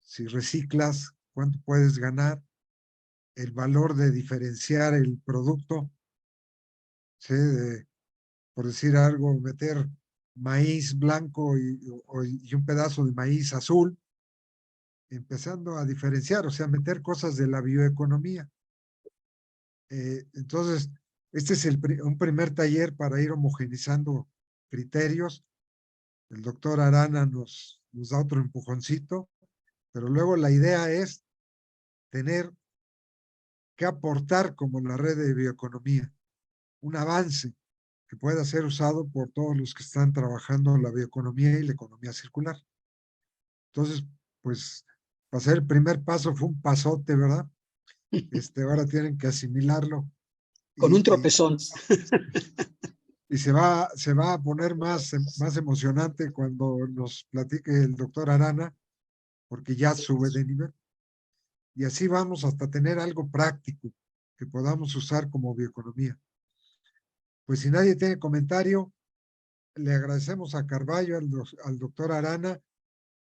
si reciclas, cuánto puedes ganar, el valor de diferenciar el producto, ¿sí? Por decir algo, meter maíz blanco y un pedazo de maíz azul, empezando a diferenciar, o sea, meter cosas de la bioeconomía. Entonces, este es un primer taller para ir homogenizando criterios. El doctor Arana nos da otro empujoncito, pero luego la idea es tener que aportar como la red de bioeconomía, un avance que pueda ser usado por todos los que están trabajando en la bioeconomía y la economía circular. Entonces, pues, pasar el primer paso fue un pasote, ¿verdad? Ahora tienen que asimilarlo. Con un tropezón. Y se va a poner más emocionante cuando nos platique el doctor Arana, porque ya sube de nivel. Y así vamos hasta tener algo práctico que podamos usar como bioeconomía. Pues si nadie tiene comentario, le agradecemos a Carballo, al doctor Arana,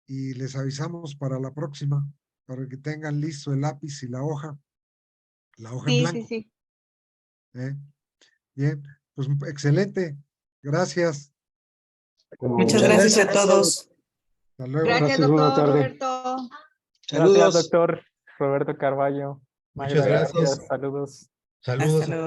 y les avisamos para la próxima, para que tengan listo el lápiz y la hoja en blanco. Sí. Bien, pues excelente. Gracias. Muchas gracias a todos. Hasta luego. Gracias, doctor Roberto. Gracias, doctor Roberto Carballo. Muchas gracias. Saludos. Saludos. Hasta luego.